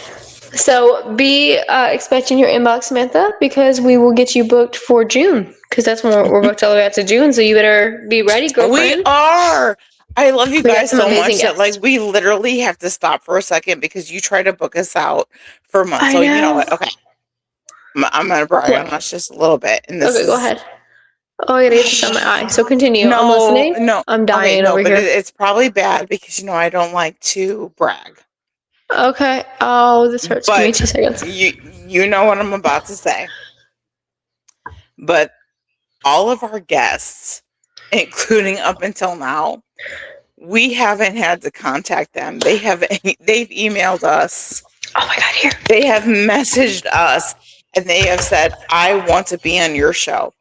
So be expecting your inbox, Samantha, because we will get you booked for June. Because that's when we're booked all the way out to June. So you better be ready, girlfriend. We are. I love you We got guys some so much amazing that guests. we literally have to stop for a second because you try to book us out for months. I So you know know. what? Okay. I'm gonna brag on us just a little bit. And this Okay, go ahead. Oh, I gotta get this on my eye. So continue. I'm listening. No. I'm dying no, over but here. it's probably bad because I don't like to brag. Okay. Oh, this hurts. Give me But 2 seconds. you know what I'm about to say. But all of our guests, including up until now, we haven't had to contact them. They've emailed us. Oh my god, here. They have messaged us and they have said, I want to be on your show.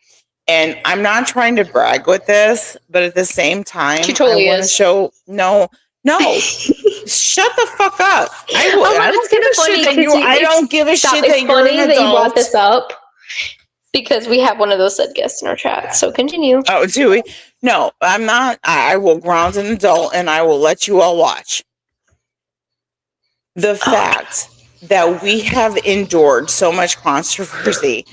And I'm not trying to brag with this, but at the same time, She totally I want to is. show no. Shut the fuck up. I don't give a shit that you. I don't give a shit that you're an adult. That you brought this up because we have one of those said guests in our chat. So continue. Oh, do we? No, I'm not. I will ground an adult and I will let you all watch. The fact that we have endured so much controversy,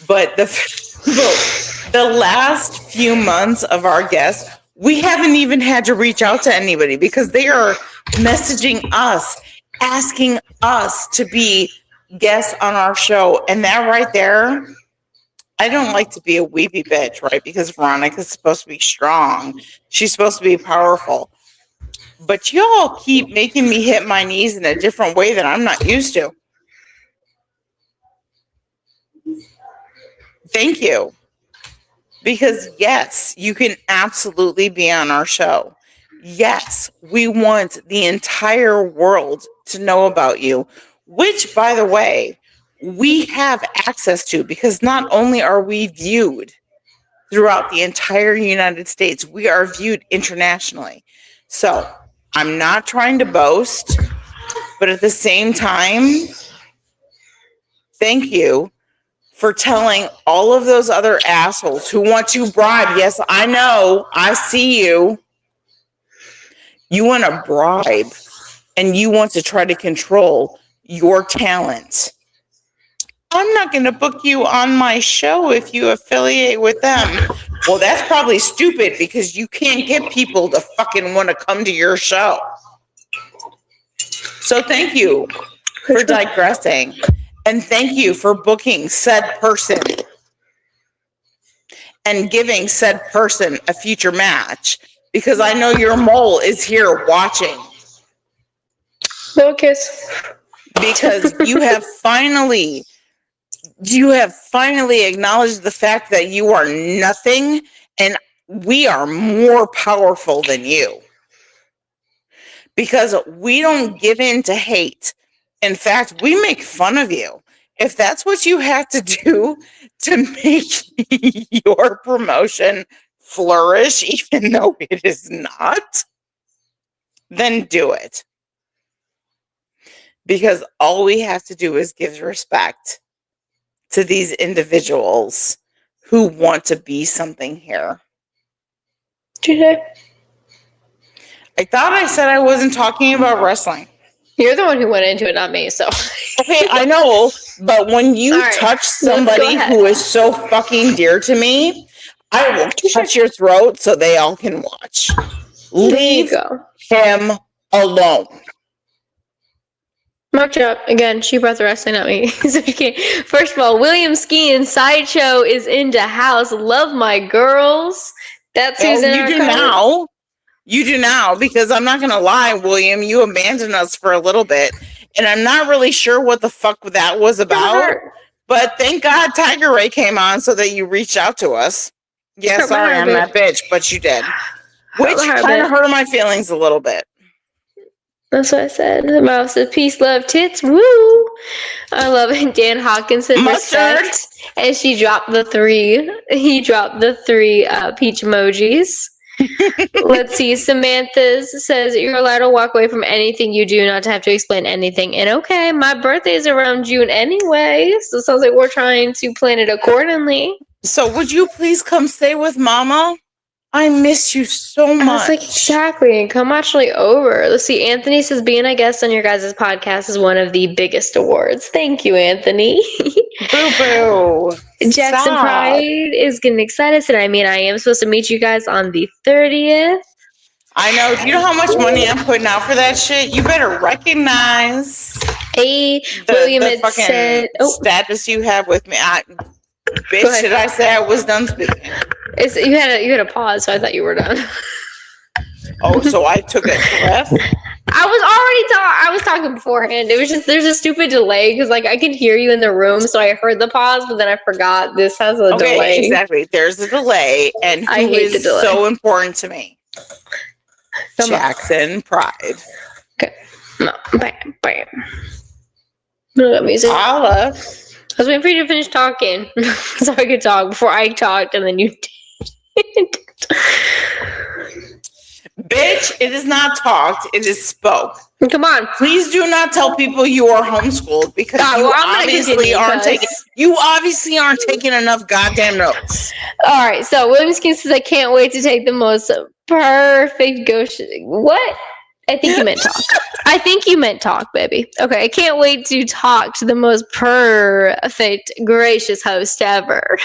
but the last few months of our guests, we haven't even had to reach out to anybody because they are messaging us, asking us to be guests on our show. And that right there, I don't like to be a weepy bitch, right? Because Veronica's supposed to be strong. She's supposed to be powerful. But y'all keep making me hit my knees in a different way that I'm not used to. Thank you. Because yes, you can absolutely be on our show. Yes, we want the entire world to know about you, which, by the way, we have access to because not only are we viewed throughout the entire United States, we are viewed internationally. So I'm not trying to boast, but at the same time, thank you for telling all of those other assholes who want to bribe. Yes, I know. I see you. You want to bribe and you want to try to control your talent. I'm not going to book you on my show if you affiliate with them. Well, that's probably stupid because you can't get people to fucking want to come to your show. So thank you for digressing. And thank you for booking said person and giving said person a future match because I know your mole is here watching. No kiss. Because you have finally acknowledged the fact that you are nothing and we are more powerful than you. Because we don't give in to hate. In fact, we make fun of you. If that's what you have to do to make your promotion flourish, even though it is not, then do it. Because all we have to do is give respect to these individuals who want to be something here. I thought I said I wasn't talking about wrestling. You're the one who went into it, not me. So okay, I know, but when you touch somebody who is so fucking dear to me, I will touch your throat so they all can watch. Leave him alone. Mark drop again. She brought the wrestling, not me. So she can't. First of all, William Skeen Sideshow is into house. Love my girls. That's who's in our comment. Now. You do now, because I'm not gonna lie, William. You abandoned us for a little bit, and I'm not really sure what the fuck that was about. But thank God Tiger Ray came on so that you reached out to us. Yeah, sorry, I'm that bitch, but you did, which kind of hurt my feelings a little bit. That's what I said. The mouse says, peace, love, tits. Woo! I love it. Dan Hawkins said, respect. And she dropped the 3. He dropped the 3 peach emojis. Let's see. Samantha says, you're allowed to walk away from anything you do, not to have to explain anything. And okay, my birthday is around June anyway. So it sounds like we're trying to plan it accordingly. So would you please come stay with Mama? I miss you so much. I was like, exactly. Come actually over. Let's see. Anthony says, being a guest on your guys' podcast is one of the biggest awards. Thank you, Anthony. Boo-boo. Jackson Stop. Pride is getting excited. Said, I mean, I am supposed to meet you guys on the 30th. I know. Do you know how much money I'm putting out for that shit? You better recognize William the had fucking said, status you have with me. Bitch, did I say I was done speaking? You had a pause, so I thought you were done. Oh, so I took a breath? I was talking beforehand. It was just, there's a stupid delay because like I could hear you in the room, so I heard the pause, but then I forgot this has a delay. Exactly. There's a delay, and I hate the delay. So important to me. Jackson Pride. Okay. No, bam, bam. No, that music. Holla. I was waiting for you to finish talking so I could talk before I talked, and then you did. Bitch, it is not talked, it is spoke. Come on. Please do not tell people you are homeschooled because you obviously aren't taking enough goddamn notes. All right, so William Skin says, I can't wait to take the most perfect ghost. What? I think you meant talk. I think you meant talk, baby. Okay, I can't wait to talk to the most perfect, gracious host ever.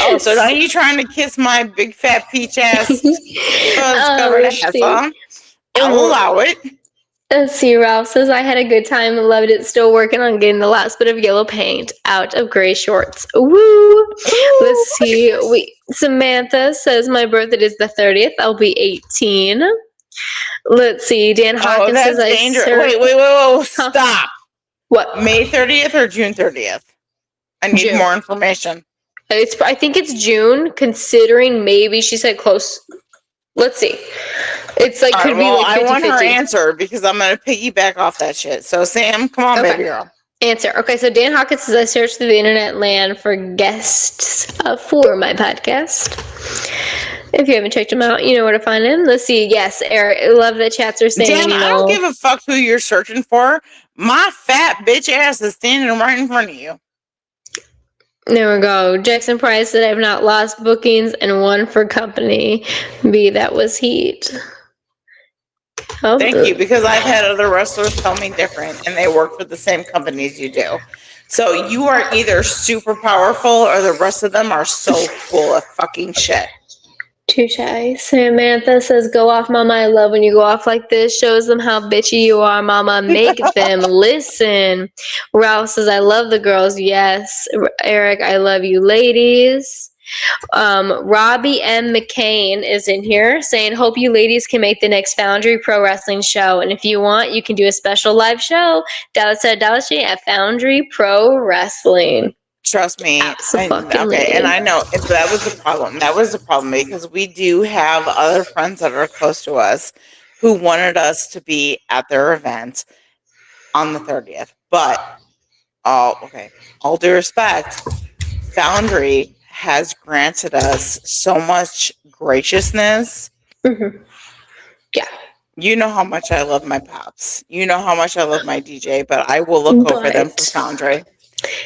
Oh, so now you trying to kiss my big fat peach ass covered ass, huh? I'll allow it. Let's see, Ralph says, I had a good time and loved it. Still working on getting the last bit of yellow paint out of gray shorts. Woo! Let's see. Samantha says, my birthday is the 30th. I'll be 18. Let's see. Dan Hawkins says, dangerous. Wait. Stop. What? May 30th or June 30th? I need more information. I think it's June, considering maybe she said close. Let's see. It's like could be like 50-50. I want her answer because I'm going to piggyback off that shit. So Sam, come on, baby girl. Answer. Okay, so Dan Hawkins says, I searched through the internet land for guests for my podcast. If you haven't checked them out, you know where to find them. Let's see. Yes, Eric. I love that chats are saying, Dan, I don't give a fuck who you're searching for. My fat bitch ass is standing right in front of you. There we go. Jackson Price said, I've not lost bookings and one for company B. That was heat. Oh, thank you, because I've had other wrestlers tell me different, and they work for the same companies you do. So you are either super powerful, or the rest of them are so full of fucking shit. Touche. Samantha says, go off, Mama. I love when you go off like this. Shows them how bitchy you are, Mama. Make them listen. Ralph says, I love the girls. Yes. Eric, I love you, ladies. Robbie M. McCain is in here saying, hope you ladies can make the next Foundry Pro Wrestling show. And if you want, you can do a special live show. Dallas at Foundry Pro Wrestling. Trust me. And I know that was the problem. That was the problem because we do have other friends that are close to us who wanted us to be at their event on the 30th. But, all due respect, Foundry has granted us so much graciousness. Mm-hmm. Yeah. You know how much I love my pops. You know how much I love my DJ, but I will look over them for Foundry.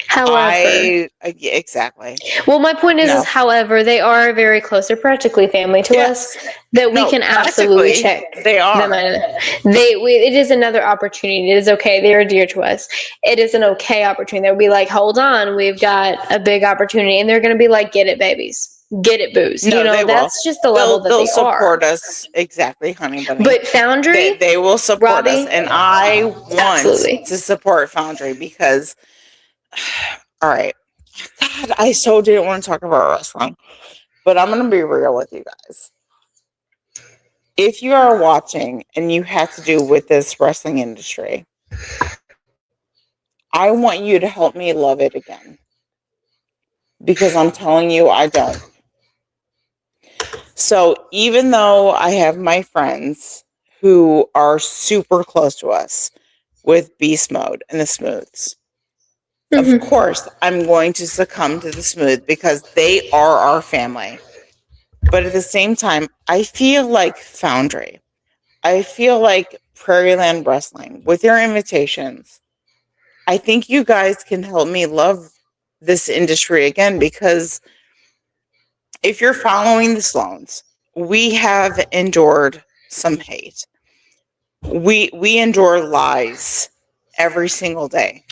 However, exactly. Well, my point is, however, they are very close. They're practically family to us. That we can absolutely check. They are. It is another opportunity. It is okay. They are dear to us. It is an okay opportunity. They'll be like, hold on, we've got a big opportunity, and they're going to be like, get it, babies. get it booze. No, they will. That's just the level that they'll they are. support us. Exactly, honey bunny. But Foundry, they will support Robbie, us. And I want absolutely. to support Foundry because, all right, God, I so didn't want to talk about wrestling. But I'm going to be real with you guys. If you are watching and you have to do with this wrestling industry, I want you to help me love it again. Because I'm telling you, I don't. So even though I have my friends who are super close to us with Beast Mode and the Smooths, of course, I'm going to succumb to the Smooth because they are our family. But at the same time, I feel like Foundry. I feel like Prairie Land Wrestling, with your invitations, I think you guys can help me love this industry again, because if you're following the Sloanes, we have endured some hate. We endure lies every single day.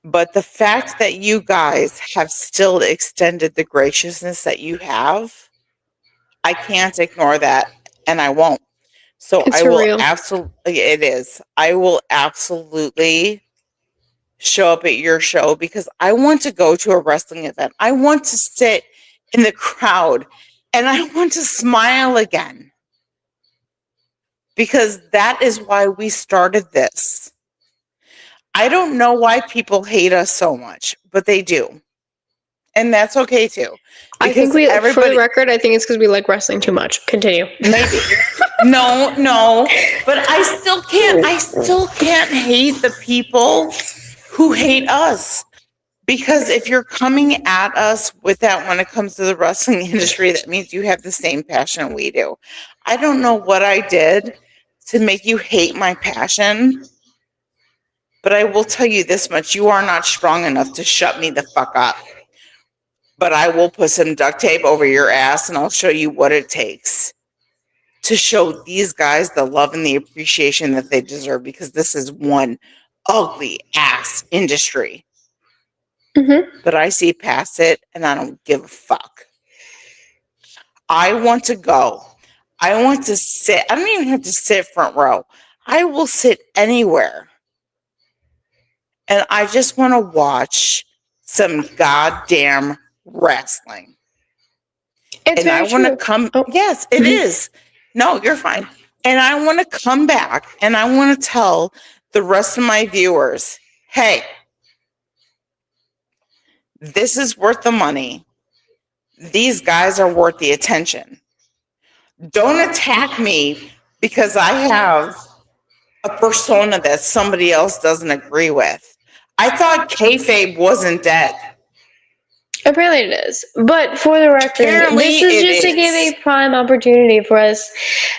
But the fact that you guys have still extended the graciousness that you have, I can't ignore that, and I won't. So It's I will surreal. absolutely, it is. I will absolutely show up at your show because I want to go to a wrestling event. I want to sit in the crowd and I want to smile again. Because that is why we started this. I don't know why people hate us so much, but they do. And that's okay too. I think for the record, I think it's because we like wrestling too much. Continue. Maybe. No, but I still can't hate the people who hate us. Because if you're coming at us with that when it comes to the wrestling industry, that means you have the same passion we do. I don't know what I did to make you hate my passion, but I will tell you this much. You are not strong enough to shut me the fuck up. But I will put some duct tape over your ass and I'll show you what it takes to show these guys the love and the appreciation that they deserve, because this is one ugly ass industry. But I see past it and I don't give a fuck. I want to go. I want to sit. I don't even have to sit front row. I will sit anywhere. And I just want to watch some goddamn wrestling. It's and I want to come. Oh. Yes, it is. No, you're fine. And I want to come back and I want to tell the rest of my viewers, hey, this is worth the money. These guys are worth the attention. Don't attack me because I have a persona that somebody else doesn't agree with. I thought kayfabe wasn't dead. Apparently it is. But for the record, this is just to give a prime opportunity for us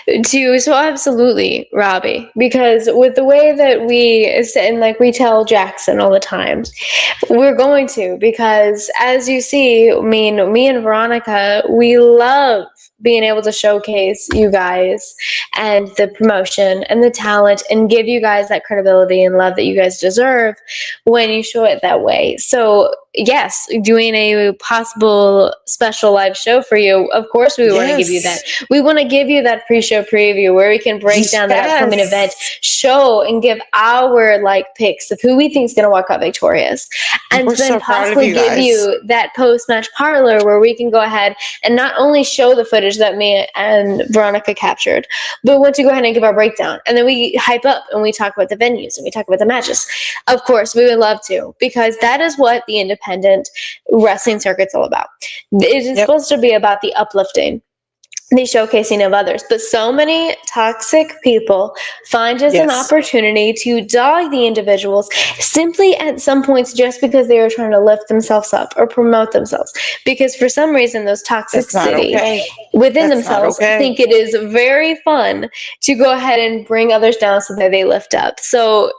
to, so absolutely, Robbie, because with the way that we tell Jackson all the time, we're going to, because as you see, me and Veronica, we love being able to showcase you guys and the promotion and the talent and give you guys that credibility and love that you guys deserve when you show it that way. So yes, doing a possible special live show for you, of course we want to give you that. We want to give you that pre-show preview where we can break down that upcoming event, show and give our picks of who we think is going to walk out victorious. And then possibly give you that post-match parlor where we can go ahead and not only show the footage that me and Veronica captured, but want to go ahead and give our breakdown. And then we hype up and we talk about the venues and we talk about the matches. Of course, we would love to, because that is what the independent wrestling circuit's all about. It is supposed to be about the uplifting, the showcasing of others, but so many toxic people find it an opportunity to dog the individuals simply at some points just because they are trying to lift themselves up or promote themselves, because for some reason those toxicity within themselves think it is very fun to go ahead and bring others down so that they lift up. So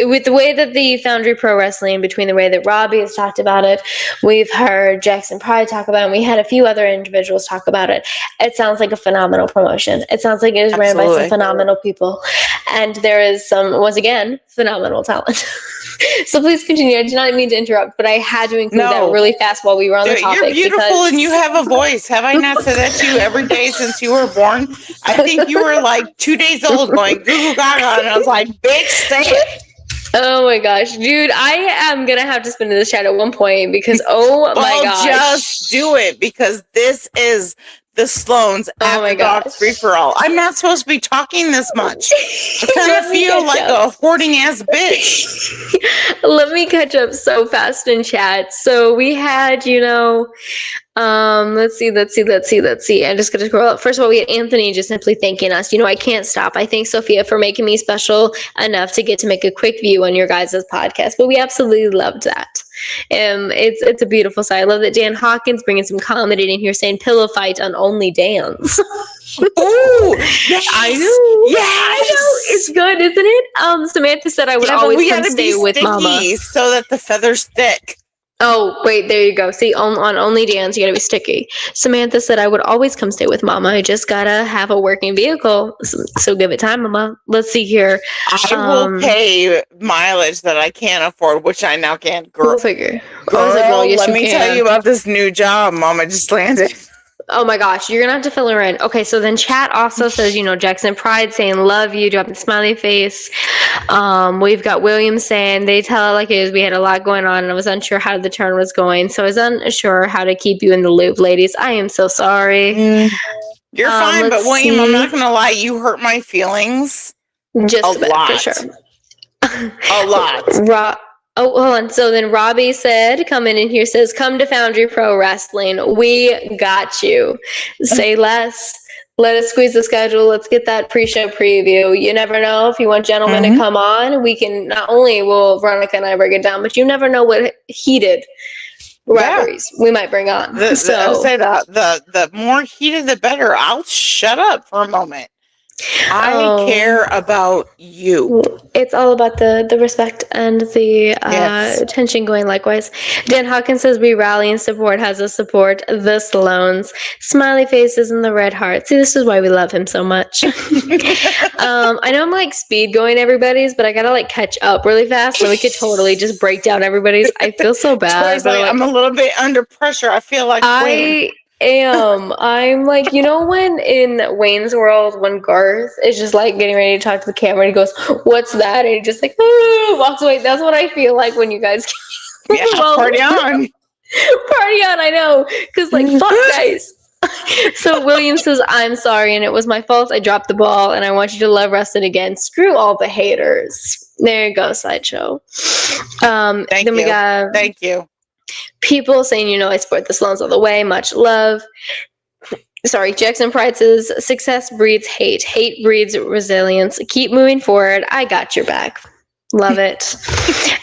with the way that the Foundry Pro Wrestling, between the way that Robbie has talked about it, we've heard Jackson Pride talk about it, and we had a few other individuals talk about it. It sounds like a phenomenal promotion. It sounds like it is ran by some phenomenal people. And there is some, once again, phenomenal talent. So please continue. I did not mean to interrupt, but I had to include that really fast while we were on the topic. You're beautiful and you have a voice. Have I not said that to you every day since you were born? I think you were like 2 days old going goo goo gaga, and I was like, bitch, say it. Oh my gosh, dude, I am gonna have to spin in the chat at one point because my gosh. Just do it because this is the Sloanes After Dark Free for All. I'm not supposed to be talking this much. I kind of feel like a hoarding ass bitch. Let me catch up so fast in chat. So we had, let's see. I'm just gonna scroll up. First of all, we had Anthony just simply thanking us. I can't stop. I thank Sophia for making me special enough to get to make a quick view on your guys' podcast. But we absolutely loved that. It's a beautiful side. I love that Dan Hawkins bringing some comedy in here, saying pillow fight on Only Dance. Ooh, yes. I know. Yeah, I know. It's good, isn't it? Samantha said I would always come stay with Mama, so that the feathers stick. Oh, wait, there you go. See, on Only Dance, you gotta be sticky. Samantha said I would always come stay with Mama. I just gotta have a working vehicle. So give it time, Mama. Let's see here. I will pay mileage that I can't afford, which I now can't. We'll figure. Girl, let me tell you about this new job Mama just landed. Oh my gosh, you're gonna have to fill her in. Okay, so then chat also says, Jackson Pride saying love you, dropping smiley face. We've got William saying they tell it like it is. We had a lot going on and I was unsure how the turn was going. So I was unsure how to keep you in the loop, ladies. I am so sorry. You're fine, but William, I'm not gonna lie, you hurt my feelings. Just a lot. For sure. A lot. Oh, hold on. So then Robbie said, coming in here, says, come to Foundry Pro Wrestling. We got you. Say less. Let us squeeze the schedule. Let's get that pre-show preview. You never know if you want gentlemen to come on. We can, not only will Veronica and I break it down, but you never know what heated rivalries we might bring on. The more heated, the better. I'll shut up for a moment. I care about you. It's all about the respect and the attention going likewise. Dan Hawkins says we rally and support, has us support the Sloanes. Smiley faces and the red heart. See, this is why we love him so much. I know I'm like speed going everybody's, but I gotta like catch up really fast so we could totally just break down everybody's. I feel so bad. But I'm a little bit under pressure. I feel like I'm like, when in Wayne's World, when Garth is just like getting ready to talk to the camera and he goes, what's that? And he just like walks away. That's what I feel like when you guys party on. Party on, I know. Because like, fuck guys. So William says, I'm sorry and it was my fault. I dropped the ball and I want you to love wrestling again. Screw all the haters. There you go, Sideshow. Thank you. People saying, I support the Sloanes all the way. Much love. Sorry, Jackson Pride says, success breeds hate. Hate breeds resilience. Keep moving forward. I got your back. Love it.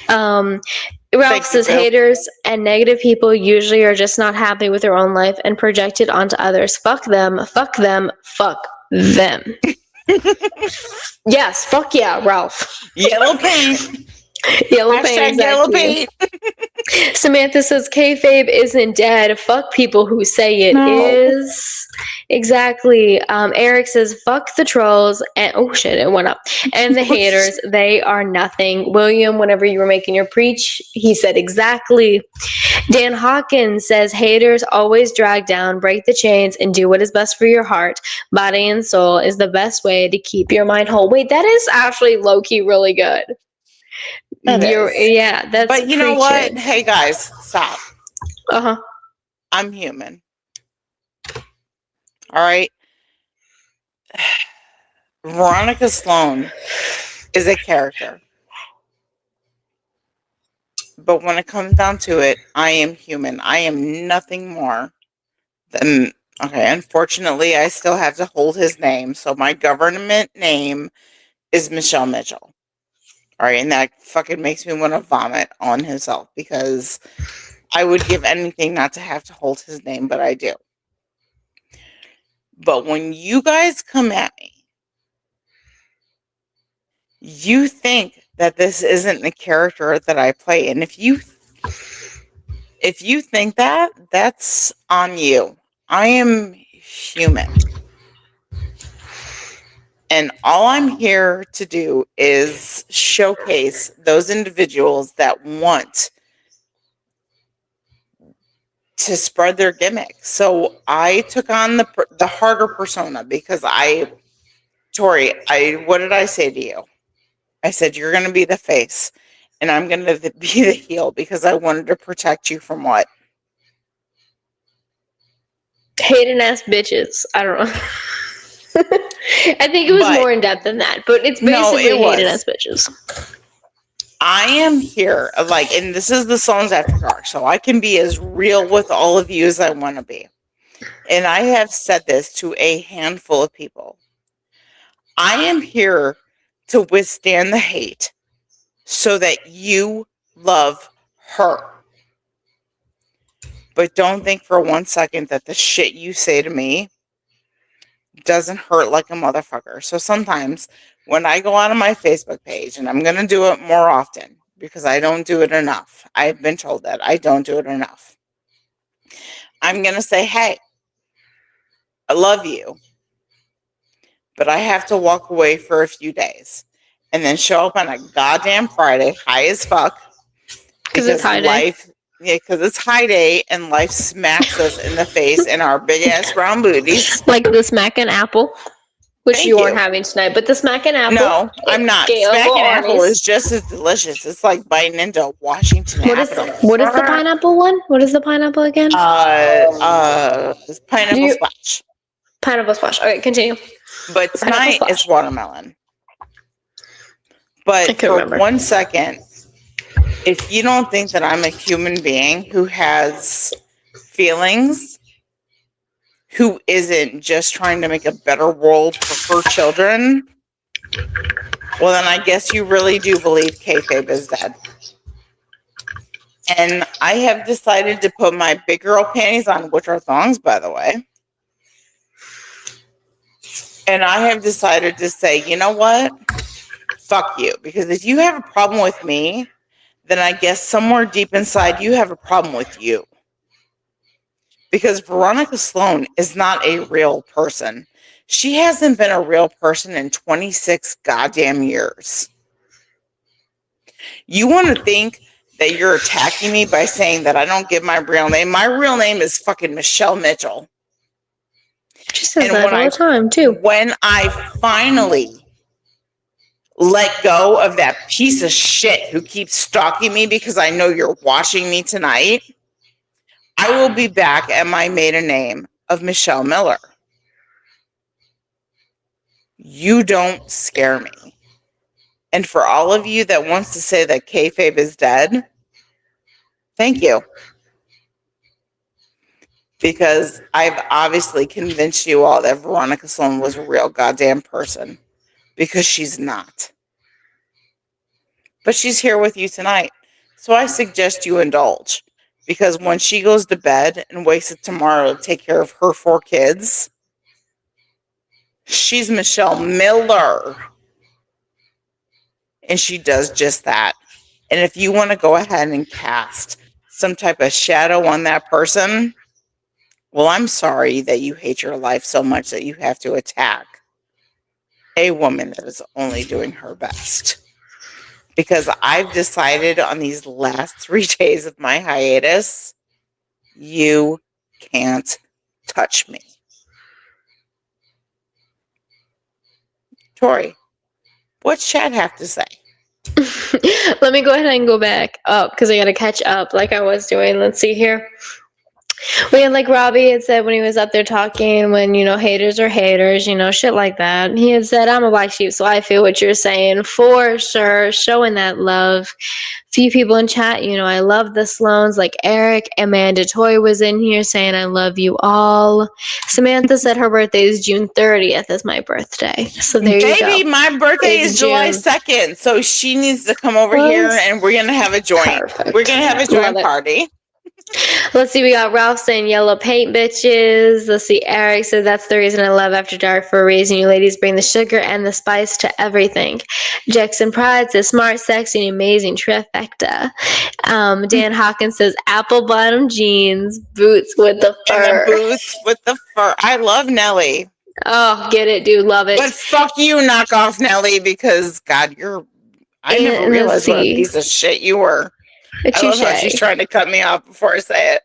Ralph says, haters and negative people usually are just not happy with their own life and project it onto others. Fuck them. Fuck them. Fuck them. Yes. Fuck yeah, Ralph. Yellow paint. Yellow paint. Exactly. Yellow paint. Samantha says kayfabe isn't dead. Fuck people who say it is. Exactly. Eric says fuck the trolls and oh shit, it went up. And the haters, they are nothing. William, whenever you were making your preach, he said exactly. Dan Hawkins says haters always drag down, break the chains, and do what is best for your heart, body, and soul is the best way to keep your mind whole. Wait, that is actually low key really good. Yeah, that's. But you know what? Hey guys, stop. I'm human. All right. Veronica Sloane is a character, but when it comes down to it, I am human. I am nothing more than. Okay, unfortunately, I still have to hold his name, so my government name is Michelle Mitchell. All right, and that fucking makes me want to vomit on himself because I would give anything not to have to hold his name, but I do. But when you guys come at me, you think that this isn't the character that I play. And if you think that, that's on you. I am human. And all I'm here to do is showcase those individuals that want to spread their gimmick. So I took on the harder persona because Tori, what did I say to you? I said, you're going to be the face and I'm going to be the heel because I wanted to protect you from what? Hating ass bitches. I don't know. I think it was more in depth than that, but it's basically hating ass bitches. I am here, and this is the Sloanes After Dark, so I can be as real with all of you as I want to be. And I have said this to a handful of people. I am here to withstand the hate so that you love her. But don't think for 1 second that the shit you say to me doesn't hurt like a motherfucker. So sometimes when I go on my Facebook page, and I'm going to do it more often because I don't do it enough. I've been told that I don't do it enough. I'm going to say, hey, I love you, but I have to walk away for a few days and then show up on a goddamn Friday, high as fuck. Because it's high day. Yeah, because it's high day and life smacks us in the face in our big ass brown booties. Like the smack and apple, which you aren't having tonight. But the smack and apple. No, I'm not. Smack and apple is just as delicious. It's like biting into Washington apple. What is the pineapple one? What is the pineapple again? Pineapple splash. Pineapple splash. Okay, continue. But tonight it's watermelon. But for 1 second, if you don't think that I'm a human being who has feelings, who isn't just trying to make a better world for her children, well, then I guess you really do believe kayfabe is dead. And I have decided to put my big girl panties on, which are thongs, by the way. And I have decided to say, you know what? Fuck you. Because if you have a problem with me, then I guess somewhere deep inside you have a problem with you. Because Veronica Sloane is not a real person. She hasn't been a real person in 26 goddamn years. You want to think that you're attacking me by saying that I don't give my real name? My real name is fucking Michelle Mitchell. She says that all the time, too. When I finally let go of that piece of shit who keeps stalking me because I know you're watching me tonight, I will be back at my maiden name of Michelle Miller. You don't scare me. And for all of you that wants to say that kayfabe is dead, thank you. Because I've obviously convinced you all that Veronica Sloane was a real goddamn person. Because she's not. But she's here with you tonight. So I suggest you indulge. Because when she goes to bed and wakes up tomorrow to take care of her 4 kids, she's Michelle Miller. And she does just that. And if you want to go ahead and cast some type of shadow on that person, well, I'm sorry that you hate your life so much that you have to attack a woman that is only doing her best. Because I've decided on these last 3 days of my hiatus, you can't touch me. Tori, what's Chad have to say? Let me go ahead and go back up because I got to catch up like I was doing. Let's see here. We had, like Robbie had said when he was up there talking, when, haters are haters, shit like that. He had said, I'm a black sheep, so I feel what you're saying for sure. Showing that love. Few people in chat, I love the Sloanes, like Eric. Amanda Toy was in here saying, I love you all. Samantha said her birthday is June 30th. That's my birthday. So there you go. Baby, my birthday is July 2nd. So she needs to come over here and we're going to have a joint. Perfect. We're going to have a joint party. Let's see, we got Ralph saying yellow paint bitches. Let's see, Eric says that's the reason I love After Dark, for a reason. You ladies bring the sugar and the spice to everything. Jackson Pride says smart, sexy, and amazing trifecta. Dan Hawkins says apple bottom jeans, boots with the fur. And the boots with the fur. I love Nelly. Oh, get it, dude, love it. But fuck you, knock off Nelly, because God, I never realized what a piece of shit you were. I love how she's trying to cut me off before I say it.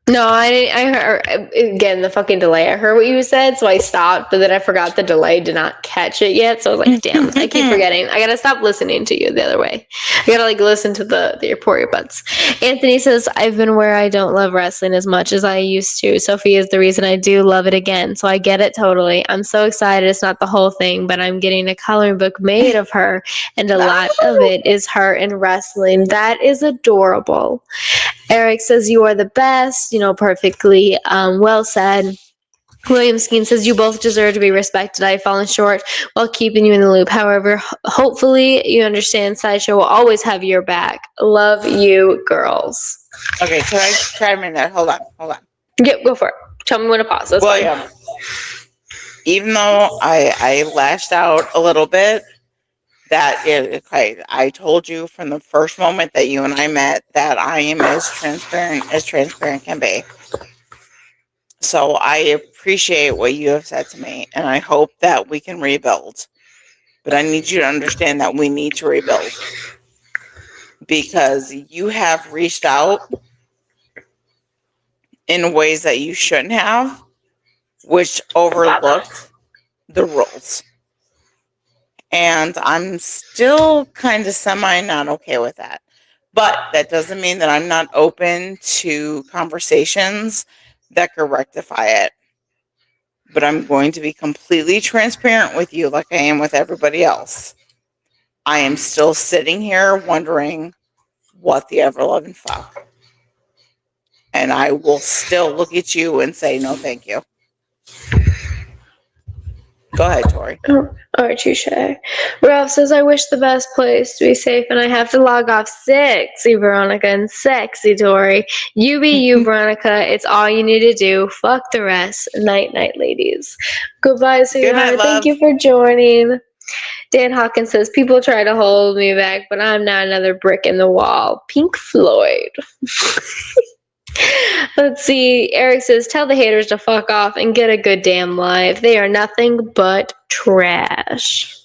No, I heard, again, the fucking delay. I heard what you said, so I stopped, but then I forgot the delay did not catch it yet. So I was like, damn, I keep forgetting. I gotta stop listening to you the other way. I gotta like listen to the report earbuds. Anthony says, I've been where I don't love wrestling as much as I used to. Sophie is the reason I do love it again. So I get it totally. I'm so excited. It's not the whole thing, but I'm getting a coloring book made of her, and a lot of it is her in wrestling. That is adorable. Eric says, you are the best, perfectly well said. William Skeen says, you both deserve to be respected. I've fallen short while keeping you in the loop. However, hopefully you understand Sideshow will always have your back. Love you, girls. Okay, can I chime in there? Hold on. Yeah, go for it. Tell me when to pause. That's William, even though I lashed out a little bit, I told you from the first moment that you and I met that I am as transparent can be. So I appreciate what you have said to me, and I hope that we can rebuild. But I need you to understand that we need to rebuild. Because you have reached out in ways that you shouldn't have, which overlooked the rules. And I'm still kind of semi not okay with that. But that doesn't mean that I'm not open to conversations that could rectify it. But I'm going to be completely transparent with you like I am with everybody else. I am still sitting here wondering what the ever-loving fuck. And I will still look at you and say no thank you. Go ahead, Tori. All right, touche. Ralph says, I wish the best place to be safe, and I have to log off. Sexy Veronica and sexy Tori. You be you, Veronica. It's all you need to do. Fuck the rest. Night, night, ladies. Goodbye, sweetheart. Good night, love. Thank you for joining. Dan Hawkins says, people try to hold me back, but I'm not another brick in the wall. Pink Floyd. Let's see. Eric says, tell the haters to fuck off and get a good damn life. They are nothing but trash.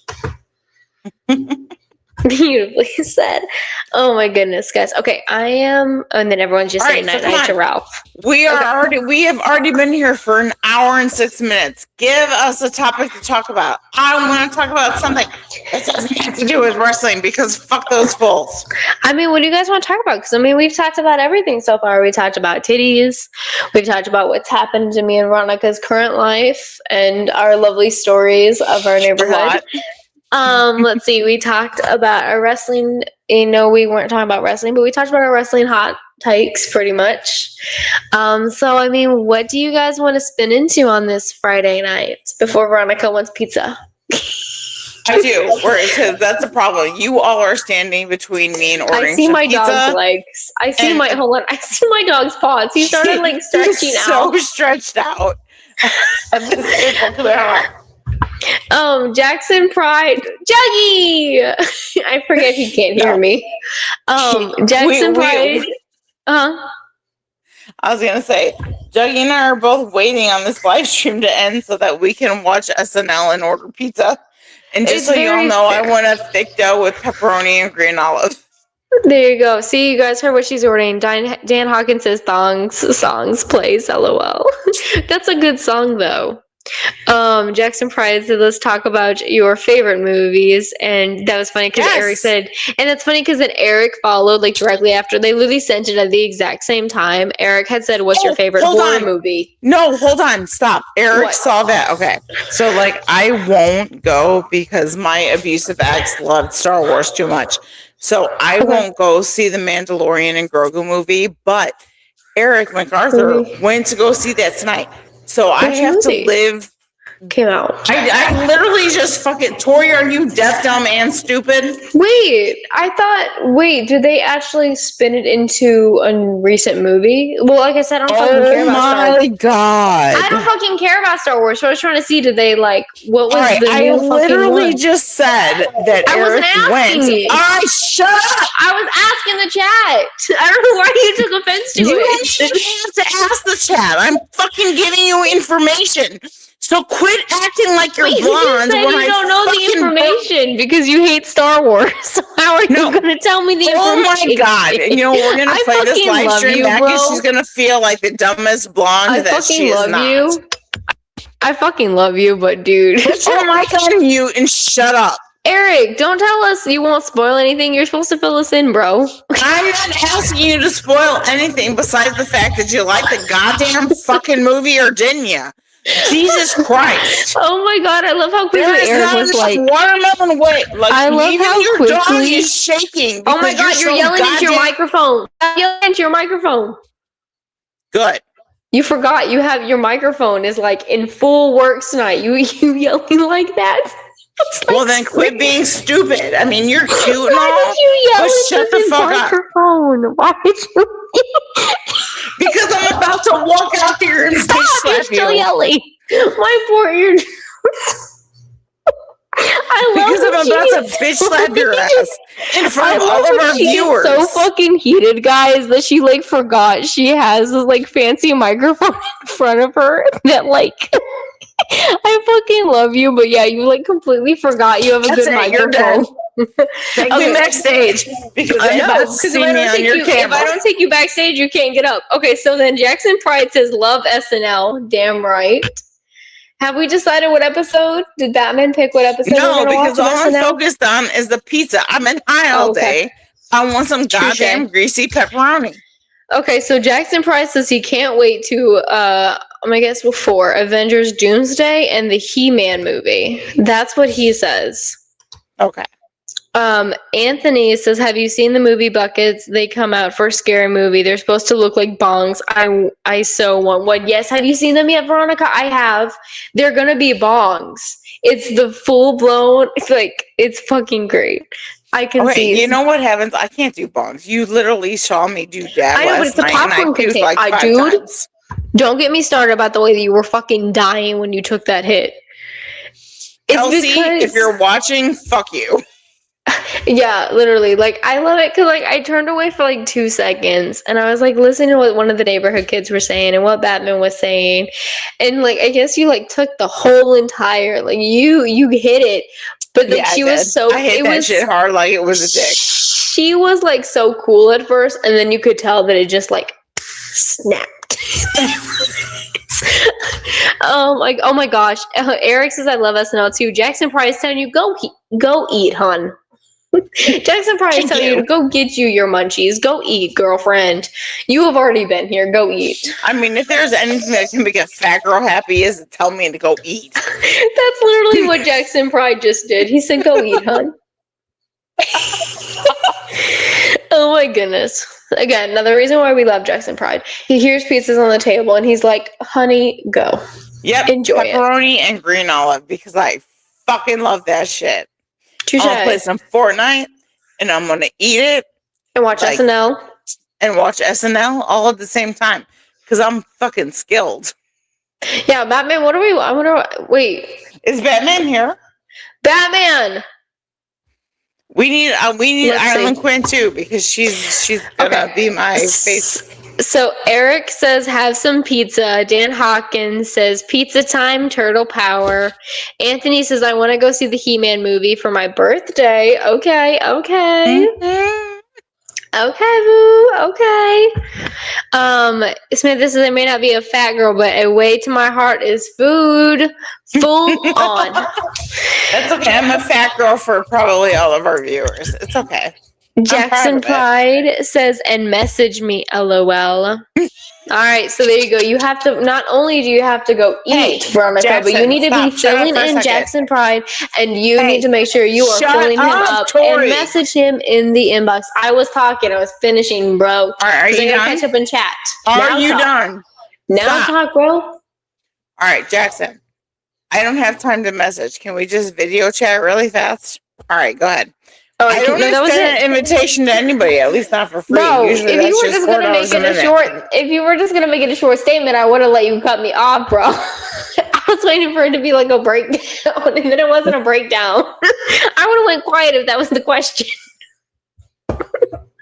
Beautifully said. Oh my goodness, guys. Okay, I am, and then everyone's just saying night night to Ralph. We have already been here for an hour and 6 minutes. Give us a topic to talk about. I want to talk about something that doesn't have to do with wrestling because fuck those fools. I mean, what do you guys want to talk about? Because we've talked about everything so far. We talked about titties. We've talked about what's happened to me and Veronica's current life and our lovely stories of our neighborhood. Let's see. We talked about our wrestling. We weren't talking about wrestling, but we talked about our wrestling hot takes pretty much. So, what do you guys want to spin into on this Friday night before Veronica wants pizza? I do. That's the problem. You all are standing between me and ordering I see my pizza. dog's legs. I see my dog's paws. He started stretching out. So stretched out. Jackson Pride, Juggy. I forget he can't hear me. Jackson Pride. I was gonna say, Juggy and I are both waiting on this live stream to end so that we can watch SNL and order pizza. And just so you all know, I want a thick dough with pepperoni and green olive. There you go. See, you guys heard what she's ordering. Dan Hawkins says songs plays, LOL. That's a good song though. Jackson Pride said, let's talk about your favorite movies. And that was funny because Eric said, and it's funny because then Eric followed directly after. They literally sent it at the exact same time. Eric had said, what's your favorite horror movie? No, hold on. Stop. Eric saw that. Okay. So I won't go because my abusive ex loved Star Wars too much. So I won't go see the Mandalorian and Grogu movie, but Eric MacArthur went to go see that tonight. So I have to live. Came out. I literally just fucking Tori, are you deaf, dumb, and stupid? Wait, did they actually spin it into a recent movie? Well, like I said, I don't fucking care about Star Wars. Oh my god. I don't fucking care about Star Wars. So I was trying to see, did they what was the new fucking literally just said that Eric went. Shut up! I was asking the chat. I don't know why you took offense to it. You don't have to ask the chat. I'm fucking giving you information. So quit acting like you're blonde. You said you don't know the information because you hate Star Wars. So how are you going to tell me the information? Oh my God. And we're going to play this live stream back and she's going to feel like the dumbest blonde that she is not. You. I fucking love you, but dude. Put your mic on mute and shut up. Eric, don't tell us you won't spoil anything. You're supposed to fill us in, bro. I'm not asking you to spoil anything besides the fact that you like the goddamn fucking movie, or didn't you? Jesus Christ. Oh my God, I love how quickly Eric was like, watermelon weight. Like, I love how your quickly dog is shaking. Oh my God, you're yelling into your microphone. Yelling into your microphone. Good. You forgot you have your microphone is like in full work tonight. You yelling like that? Like, well, then quit being stupid. I mean, you're cute and all. Why did you yell shut the fuck microphone? Why did you? Because I'm about to walk out there and stop! You're still yelling. My poor ear. Because I'm about to bitch slap your ass in front of all of our viewers. So fucking heated, guys, that she like forgot she has this like fancy microphone in front of her that like. I fucking love you, but yeah, you like completely forgot you have a good microphone. Take me backstage because I know. Because if I don't take you backstage, you can't get up. Okay, so then Jackson Pride says love SNL. Damn right. Have we decided what episode? Did Batman pick what episode? No, because all I'm focused on is the pizza. I've been high all day. I want some goddamn greasy pepperoni. Okay, so Jackson Pride says he can't wait to I guess before Avengers Doomsday and the He-Man movie. That's what he says. Okay. Anthony says, have you seen the movie Buckets? They come out for a scary movie. They're supposed to look like bongs. I so want one. Yes, have you seen them yet, Veronica? I have. They're gonna be bongs. It's the full-blown, it's fucking great. I can see. You know what happens? I can't do bongs. You literally saw me do that. I know, but it's a popcorn container. Dude, don't get me started about the way that you were fucking dying when you took that hit. Kelsey, if you're watching, fuck you. Yeah, literally. Like, I love it because, like, I turned away for like 2 seconds and I was like listening to what one of the neighborhood kids were saying and what Batman was saying. And like, I guess you like took the whole entire, like, you hit it. But like, she was so, I hit that shit hard like it was a dick. She was like so cool at first, and then you could tell that it just like snapped. Oh my gosh. Eric says I love SNL too. Jackson Price telling you go eat, hun. Jackson Price telling you to go get you your munchies. Go eat, girlfriend. You have already been here. Go eat. I mean, if there's anything that can make a fat girl happy, is to tell me to go eat. That's literally what Jackson Pride just did. He said, go eat, hun. Oh my goodness. Again, another reason why we love Jackson Pride. He hears pizzas on the table and he's like, honey, go. Yep. Enjoy pepperoni and green olive because I fucking love that shit. Touché. I'm gonna play some Fortnite and I'm gonna eat it. And watch SNL. And watch SNL all at the same time. Because I'm fucking skilled. Yeah, Batman, wait. Is Batman here? Batman! We need Ireland Quinn too because she's gonna be my face. So Eric says have some pizza. Dan Hawkins says pizza time, turtle power. Anthony says I want to go see the He-Man movie for my birthday. Okay. Mm-hmm. Okay, boo. Okay. Smith, this is, I may not be a fat girl, but a way to my heart is food. Full on. That's okay. I'm a fat girl for probably all of our viewers. It's okay. Jackson Pride says, and message me, LOL. All right, so there you go. You have to, not only do you have to go eat, Veronica, Jackson, but you need to be filling in Jackson Pride, and you need to make sure you are filling him up and message him in the inbox. I was talking. I was finishing, bro. Are you done? Catch up and chat. Are you done? Now talk, bro. All right, Jackson. I don't have time to message. Can we just video chat really fast? All right, go ahead. Oh, I don't extend an invitation to anybody, at least not for free. Bro, if you were just gonna make it a short statement, I would have let you cut me off, bro. I was waiting for it to be like a breakdown, and then it wasn't a breakdown. I would have went quiet if that was the question.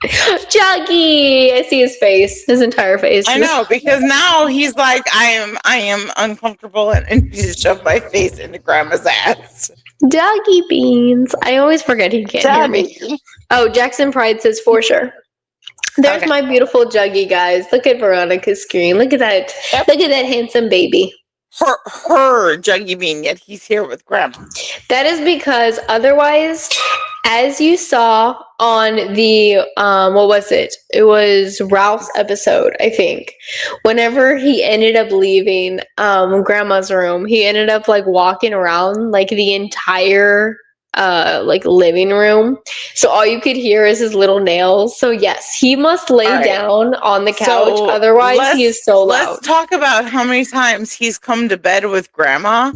Juggy! I see his face, his entire face. I know, because now he's like, I am uncomfortable and I need to shove my face into grandma's ass. Juggy beans. I always forget he can't hear me. Oh, Jackson Pride says for sure. There's my beautiful Juggy, guys. Look at Veronica's screen. Look at that. Yep. Look at that handsome baby. Her Juggy bean, yet he's here with grandma. That is because otherwise, as you saw on the what was it? It was Ralph's episode, I think. Whenever he ended up leaving grandma's room, he ended up like walking around like the entire like living room. So all you could hear is his little nails. So yes, he must lay down on the couch. So otherwise he is so loud. Let's talk about how many times he's come to bed with grandma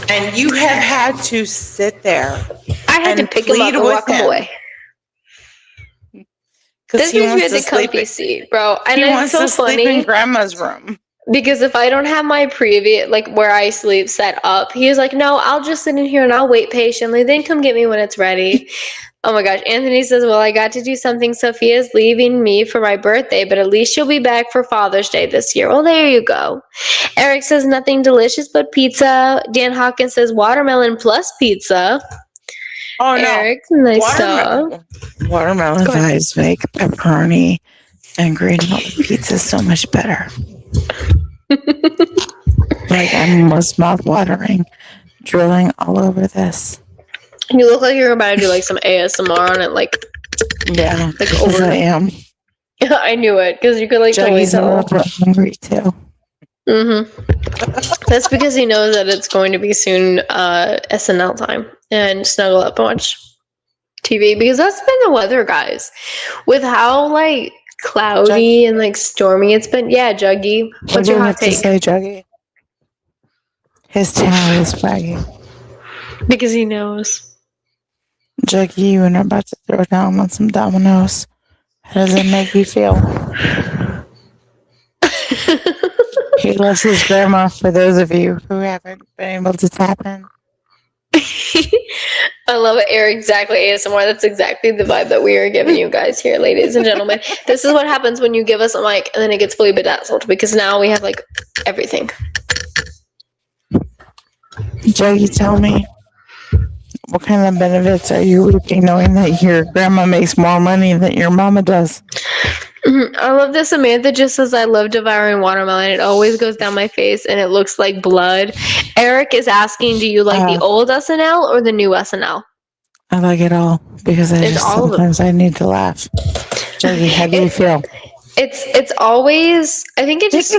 and you have had to sit there. I had to pick him up and walk him away. This means we had the comfy seat, bro. And it's so funny. Sleep in grandma's room. Because if I don't have my previous, like where I sleep set up, he's like, no, I'll just sit in here and I'll wait patiently. Then come get me when it's ready. Oh my gosh. Anthony says, well, I got to do something. Sophia's leaving me for my birthday, but at least she'll be back for Father's Day this year. Well, there you go. Eric says, nothing delicious but pizza. Dan Hawkins says, watermelon plus pizza. Oh, no. Eric, nice stuff. Watermelon thighs make pepperoni and green olive pizza so much better. Like I'm almost mouth-watering, drilling all over this. You look like you're about to do like some ASMR on it, like yeah, like over. I am. I knew it because you could like totally tell. Hungry too. That's because he knows that it's going to be soon SNL time and snuggle up and watch TV because that's been the weather, guys. With how like cloudy and like stormy it's been. Yeah, Juggy. What's your hot take? Say Juggy. His tail is flagging. Because he knows. Juggy, you are about to throw down on some dominoes. How does it make you feel? He loves his grandma, for those of you who haven't been able to tap in. I love it, Eric. Exactly, ASMR. That's exactly the vibe that we are giving you guys here, ladies and gentlemen. This is what happens when you give us a mic and then it gets fully bedazzled because now we have like everything. Juggy, tell me, what kind of benefits are you reaping knowing that your grandma makes more money than your mama does? I love this. Samantha just says, I love devouring watermelon. It always goes down my face and it looks like blood. Eric is asking, do you like the old SNL or the new SNL? I like it all because sometimes I need to laugh. Juggy, how do you feel? It's always, I think it just,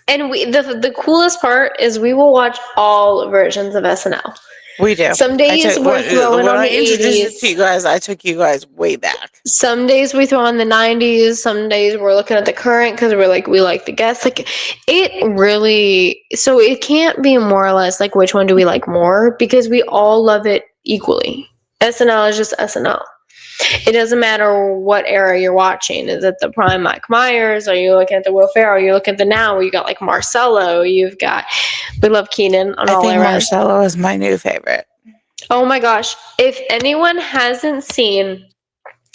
and the coolest part is we will watch all versions of SNL. We do. Some days we're throwing on the 80s. To you guys, I took you guys way back. Some days we throw on the 90s. Some days we're looking at the current because we're like, we like the guests. Like, it really, so it can't be more or less like which one do we like more because we all love it equally. SNL is just SNL. It doesn't matter what era you're watching. Is it the prime Mike Myers? Are you looking at the Will Ferrell? Are you looking at the now where you got like Marcello? You've got, we love Keenan on all eras. Marcello is my new favorite. Oh my gosh. If anyone hasn't seen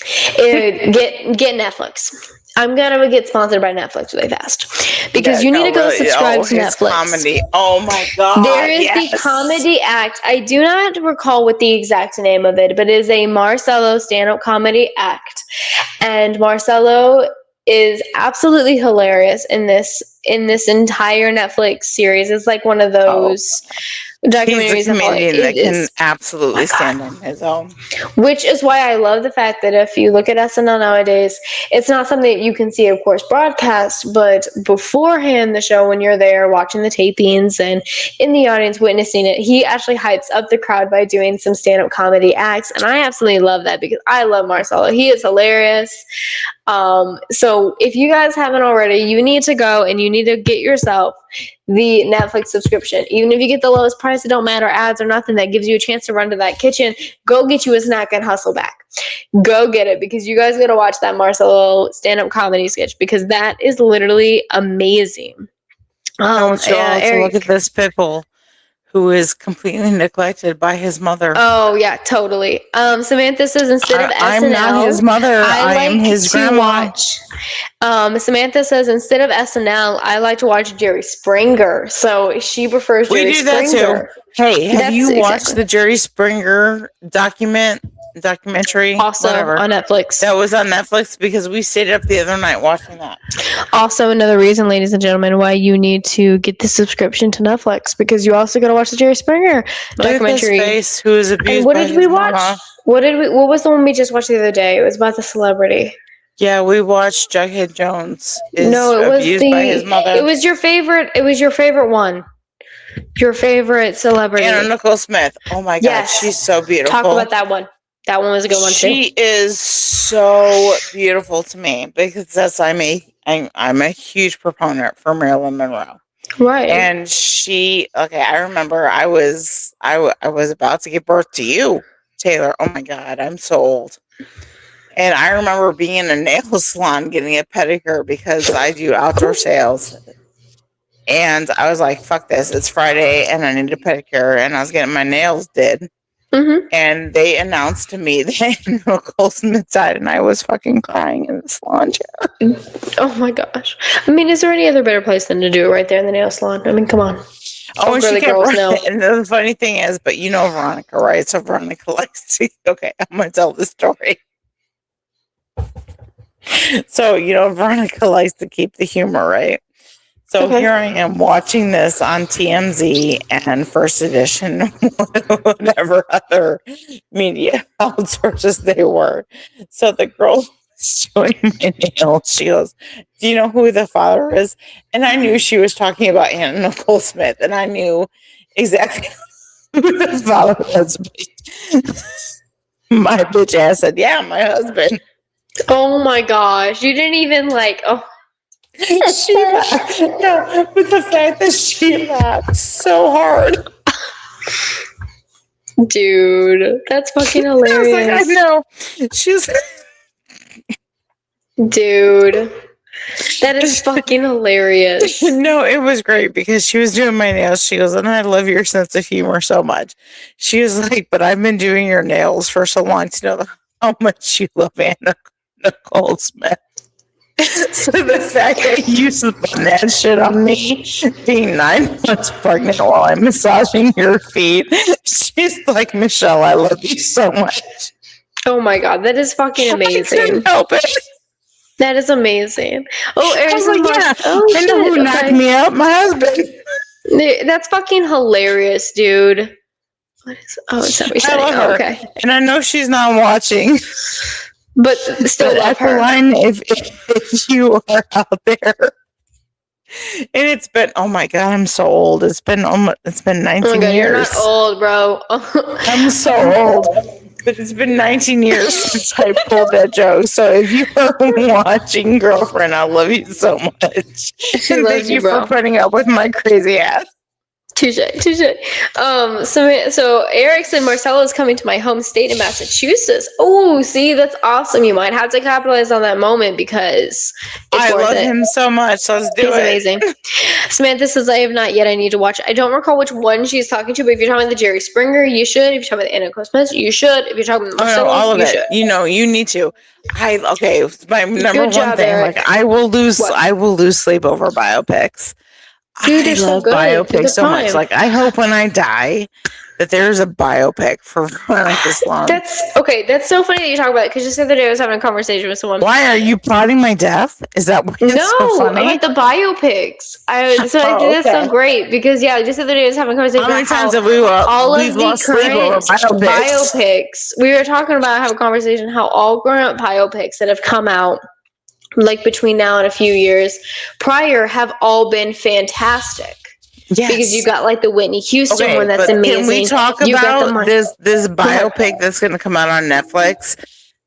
it, get Netflix. I'm gonna get sponsored by Netflix really fast because you need to go subscribe to Netflix. Comedy. Oh my god! There is the comedy act. I do not recall what the exact name of it, but it is a Marcello stand-up comedy act, and Marcello is absolutely hilarious in this entire Netflix series. It's like one of those. Documentaries. He's a comedian that can absolutely stand on his own. Which is why I love the fact that if you look at SNL nowadays, it's not something that you can see, of course, broadcast, but beforehand the show, when you're there watching the tapings and in the audience witnessing it, he actually hypes up the crowd by doing some stand-up comedy acts, and I absolutely love that because I love Marcello. He is hilarious. So if you guys haven't already, you need to go and you need to get yourself the Netflix subscription. Even if you get the lowest price, it don't matter, ads or nothing, that gives you a chance to run to that kitchen, go get you a snack and hustle back. Go get it because you guys got to watch that Marcello stand-up comedy sketch because that is literally amazing. I want you all to look at this pickle who is completely neglected by his mother. Oh yeah, totally. Samantha says instead of SNL, I'm not his mother. I am his grandma. Samantha says instead of SNL, I like to watch Jerry Springer. So she prefers Jerry Springer. We do that too. Hey, have you watched the Jerry Springer documentary? Also on Netflix. That was on Netflix because we stayed up the other night watching that. Also, another reason, ladies and gentlemen, why you need to get the subscription to Netflix, because you also got to watch the Jerry Springer documentary. Face, who is abused. And what did we watch? Mama. What was the one we just watched the other day? It was about the celebrity. Yeah, we watched Jughead Jones. No, it was by his mother. It was your favorite. It was your favorite one. Your favorite celebrity. Anna Nicole Smith. Oh my God, she's so beautiful. Talk about that one. That one was a good one too. She is so beautiful to me because I'm a huge proponent for Marilyn Monroe. Right. And I remember I was about to give birth to you, Taylor. Oh my God, I'm so old. And I remember being in a nail salon getting a pedicure because I do outdoor sales. And I was like, fuck this. It's Friday and I need a pedicure. And I was getting my nails did. Mm-hmm. And they announced to me that Nicole Smith died, and I was fucking crying in the salon chair. Oh my gosh! I mean, is there any other better place than to do it right there in the nail salon? I mean, come on. Oh, and she girls know. And the funny thing is, but you know Veronica, right? So Veronica likes to. Okay, I'm gonna tell the story. So Veronica likes to keep the humor, right? So here I am watching this on TMZ and First Edition, whatever other media outsources they were. So the girl was doing my nails. She goes, "Do you know who the father is?" And I knew she was talking about Anna Nicole Smith, and I knew exactly who the father was. My bitch ass said, "Yeah, my husband." Oh my gosh! You didn't even She laughed. No, but the fact that she laughed so hard. Dude, that's fucking hilarious. I know. She's dude. That is fucking hilarious. No, it was great because she was doing my nails. She goes, "And I love your sense of humor so much." She was like, "But I've been doing your nails for so long to know how much you love Anna Nicole Smith." So the fact that you spun that shit on me, being 9 months pregnant while I'm massaging your feet, she's like, "Michelle, I love you so much." Oh my God, that is fucking amazing. I couldn't help it. That is amazing. Oh, Eric's like, yeah. I know who knocked me out. My husband. That's fucking hilarious, dude. What is? Oh, it's not me saying. Oh, okay. And I know she's not watching. But still love her. Line, if you are out there. And it's been, oh my God, I'm so old. It's been 19 years. You're not old, bro. I'm so old. But it's been 19 years since I pulled that joke. So if you are watching, girlfriend, I love you so much. Thank you for putting up with my crazy ass. Touche. So Eric said Marcelo is coming to my home state in Massachusetts. Oh, see, that's awesome. You might have to capitalize on that moment because I love him so much. Let's do it. He's amazing. Samantha says, "I have not yet. I need to watch." I don't recall which one she's talking to, but if you're talking about the Jerry Springer, you should. If you're talking about the Anna Nicole Smith, you should. If you're talking about Marcelo, all of you it. should. You need to. My number Good job, one thing. Eric. Like I will lose sleep over biopics. Dude, I love biopics so much. Like, I hope when I die that there's a biopic for Veronica Sloane. That's so funny that you talk about it because just the other day I was having a conversation with someone. Why are you plotting my death? Is that why it's so funny? No, like the biopics. I think that's so great because just the other day I was having a conversation how many about times how have we all of lost the sleep over current biopics. We were talking about having a conversation how all grown-up biopics that have come out like between now and a few years prior have all been fantastic. Yes. Because you got like the Whitney Houston one that's amazing. Can we talk about this biopic that's going to come out on Netflix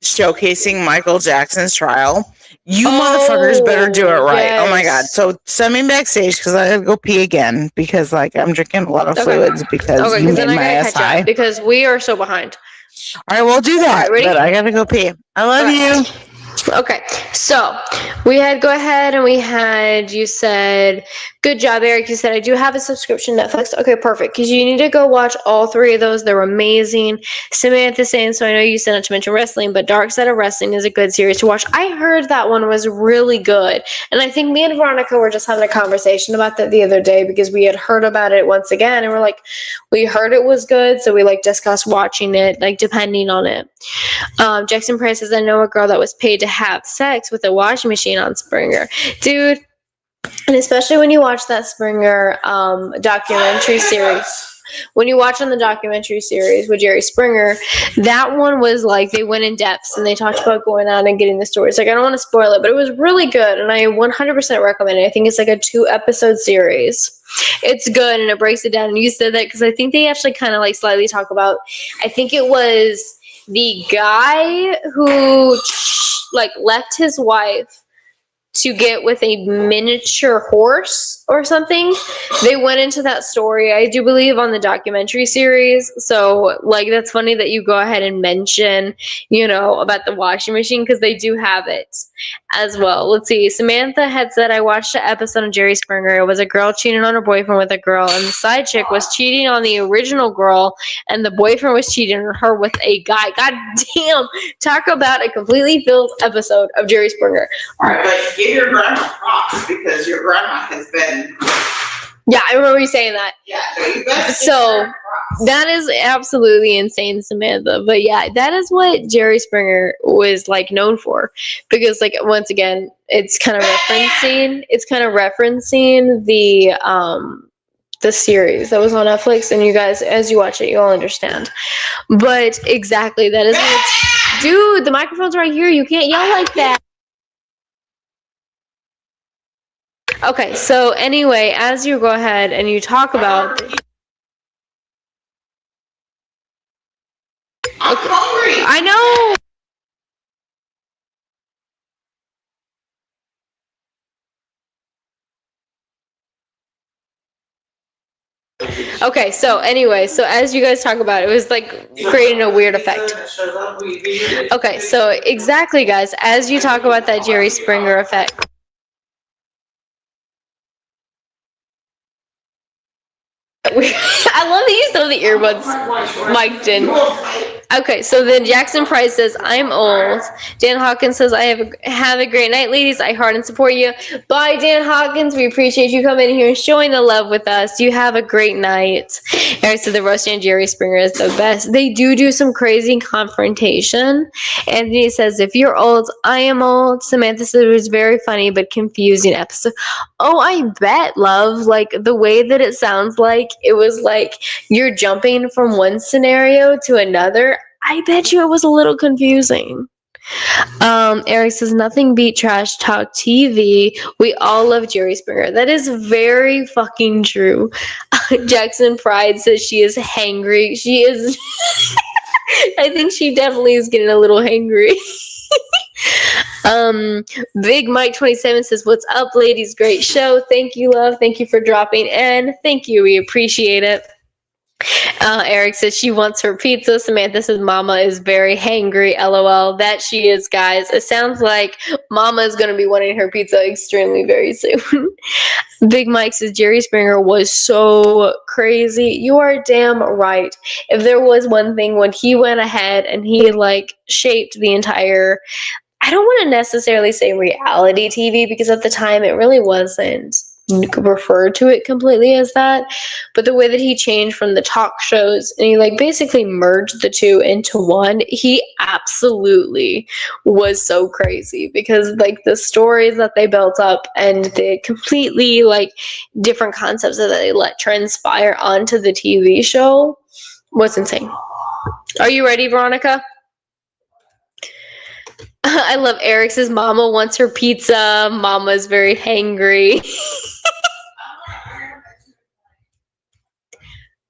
showcasing Michael Jackson's trial? You motherfuckers better do it right. Yes. Oh my God. So send me backstage because I gotta go pee again because like I'm drinking a lot of fluids because you made my ass high. Because we are so behind. All right, we'll do that. All right, ready? But I gotta go pee. I love you. Okay, so we had go ahead and we had you said good job, Eric. You said I do have a subscription Netflix. Okay, perfect. Because you need to go watch all three of those. They're amazing. Samantha saying, so I know you said not to mention wrestling, but Dark Side of Wrestling is a good series to watch. I heard that one was really good, and I think me and Veronica were just having a conversation about that the other day because we had heard about it once again, and we're like, we heard it was good, so we like discussed watching it, like depending on it. Jackson Price says, I know a girl that was paid to have sex with a washing machine on Springer. Dude, and especially when you watch that Springer documentary series. When you watch on the documentary series with Jerry Springer, that one was like they went in depths and they talked about going on and getting the stories. Like, I don't want to spoil it, but it was really good, and I 100% recommend it. I think it's like a 2-episode series. It's good, and it breaks it down. And you said that because I think they actually kind of like slightly talk about, I think it was the guy who like left his wife to get with a miniature horse or something. They went into that story, I do believe, on the documentary series. So, like, that's funny that you go ahead and mention, you know, about the washing machine because they do have it as well. Let's see. Samantha had said, I watched an episode of Jerry Springer. It was a girl cheating on her boyfriend with a girl, and the side chick was cheating on the original girl, and the boyfriend was cheating on her with a guy. God damn. Talk about a completely filled episode of Jerry Springer. All right, but give your grandma props because your grandma has been. Yeah, I remember you saying that. Yeah, you better So that is absolutely insane, Samantha. But yeah, that is what Jerry Springer was like known for, because like once again, it's kind of referencing the series that was on Netflix, and you guys, as you watch it, you'll understand. But exactly, that is what it's, dude, the microphone's right here. You can't yell like that. Okay, so anyway, as you go ahead and you talk about... I'm hungry. I know! Okay, so anyway, so as you guys talk about it, was like creating a weird effect. Okay, so exactly, guys, as you talk about that Jerry Springer effect. I love that you still have the earbuds mic'd in. Okay, so then Jackson Price says, I'm old. Dan Hawkins says, have a great night, ladies. I heart and support you. Bye, Dan Hawkins. We appreciate you coming in here and showing the love with us. You have a great night. Eric said, the roast and Jerry Springer is the best. They do some crazy confrontation. Anthony says, if you're old, I am old. Samantha said, it was very funny but confusing episode. Oh, I bet, love. Like, the way that it sounds like, it was like you're jumping from one scenario to another. I bet you it was a little confusing. Eric says, nothing beat trash talk TV. We all love Jerry Springer. That is very fucking true. Jackson Pride says she is hangry. She is... I think she definitely is getting a little hangry. Big Mike 27 says, what's up, ladies? Great show. Thank you, love. Thank you for dropping in. Thank you. We appreciate it. Eric says she wants her pizza. Samantha says mama is very hangry. LOL. That she is, guys. It sounds like mama is going to be wanting her pizza extremely very soon. Big Mike says Jerry Springer was so crazy. You are damn right. If there was one thing when he went ahead and he like shaped the entire, I don't want to necessarily say reality TV, because at the time it really wasn't refer to it completely as that, but the way that he changed from the talk shows and he like basically merged the two into one, he absolutely was so crazy, because like the stories that they built up and the completely like different concepts that they let transpire onto the TV show was insane. Are you ready, Veronica? I love Eric says mama wants her pizza. Mama's very hangry.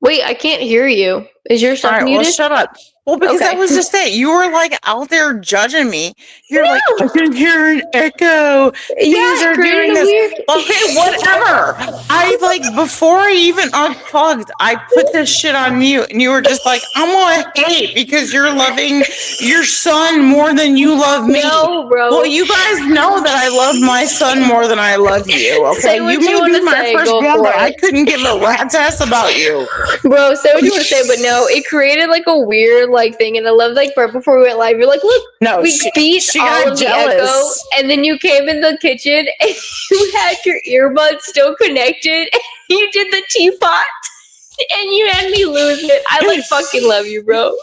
Wait, I can't hear you. Is your stuff All right, muted? well, shut up. Well, because Okay. that was just it. You were like out there judging me. You're No. like, I can hear an echo. Things Yeah, are it created doing a this. weird. Okay, whatever. I like before I even unplugged, I put this shit on mute, and you were just like, I'm gonna hate because you're loving your son more than you love me. No, bro. Well, you guys know that I love my son more than I love you. Okay, Say what you may wanna be my say, go firstborn, for but I it. couldn't give a rat's ass about you. Bro, say what you want to say, but no, it created like a weird like thing, and I love like right before we went live, you're like, look, No, we beat she all got of the echo, jealous. and then you came in the kitchen and you had your earbuds still connected, and you did the teapot, and you had me losing it. I like fucking love you, bro.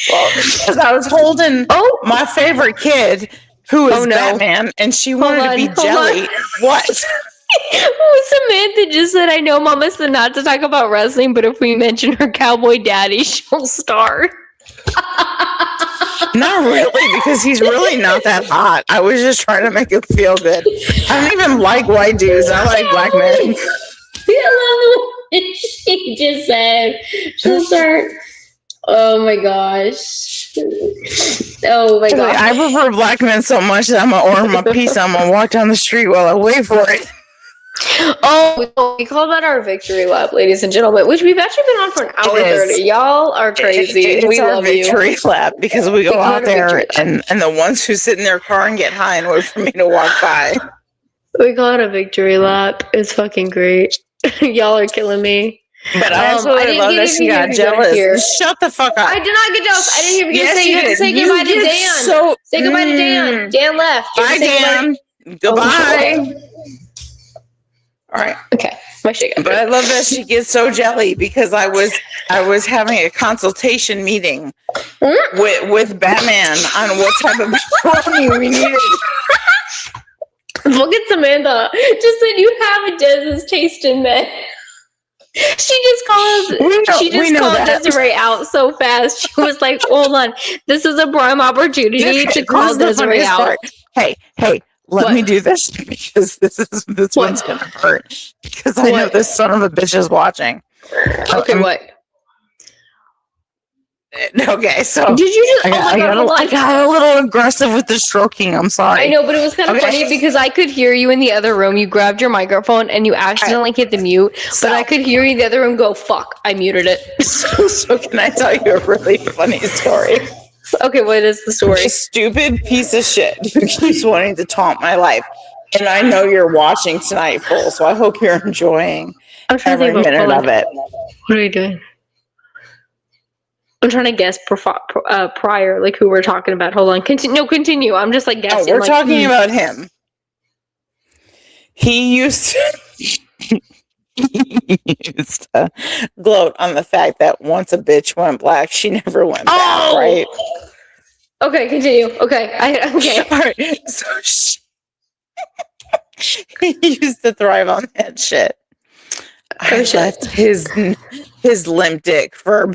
Well, because I was holding my favorite kid, who is Batman, and she wanted to be jelly. What? Samantha just said, I know Mama said not to talk about wrestling, but if we mention her cowboy daddy, she'll start. Not really, because he's really not that hot. I was just trying to make him feel good. I don't even like white dudes. I like black men. I love what she just said. She'll start. Oh my gosh. Oh my gosh. I prefer black men so much that I'm going to order my pizza. I'm going to walk down the street while I wait for it. Oh, we call that our victory lap, ladies and gentlemen, which we've actually been on for an hour 30. Y'all are crazy. We love you. Victory lap because we go out there and the ones who sit in their car and get high and wait for me to walk by. We call it a victory lap. It's fucking great. Y'all are killing me. But I absolutely love that she got jealous. Shut the fuck up. I did not get jealous. I didn't hear you have to say goodbye to Dan. Say goodbye to Dan. Dan left. Bye, Dan. Goodbye. All right. Okay. My shit. But I love that she gets so jelly because I was having a consultation meeting with Batman on what type of pepperoni we needed. Look at Samantha. Just said you have a Dez's taste in that. She just called Desiree out so fast. She was like, hold on. This is a prime opportunity to call Desiree out. Hey, let me do this because this one's gonna hurt. Because I know this son of a bitch is watching. Okay, what? Okay, so did you just? I got a little aggressive with the stroking. I'm sorry. I know, but it was kind of funny because I could hear you in the other room. You grabbed your microphone and you accidentally hit the mute, but I could hear you in the other room go, "Fuck!" I muted it. So can I tell you a really funny story? Okay, what is the story? A stupid piece of shit who keeps wanting to taunt my life, and I know you're watching tonight, full. So I hope you're enjoying every minute of it. What are you doing? I'm trying to guess prior, like who we're talking about. Hold on. Continue. I'm just like guessing. We're talking about him. He used to gloat on the fact that once a bitch went black, she never went back, right? Okay, continue. Okay. Okay. All right. So he used to thrive on that shit. I left his limp dick for...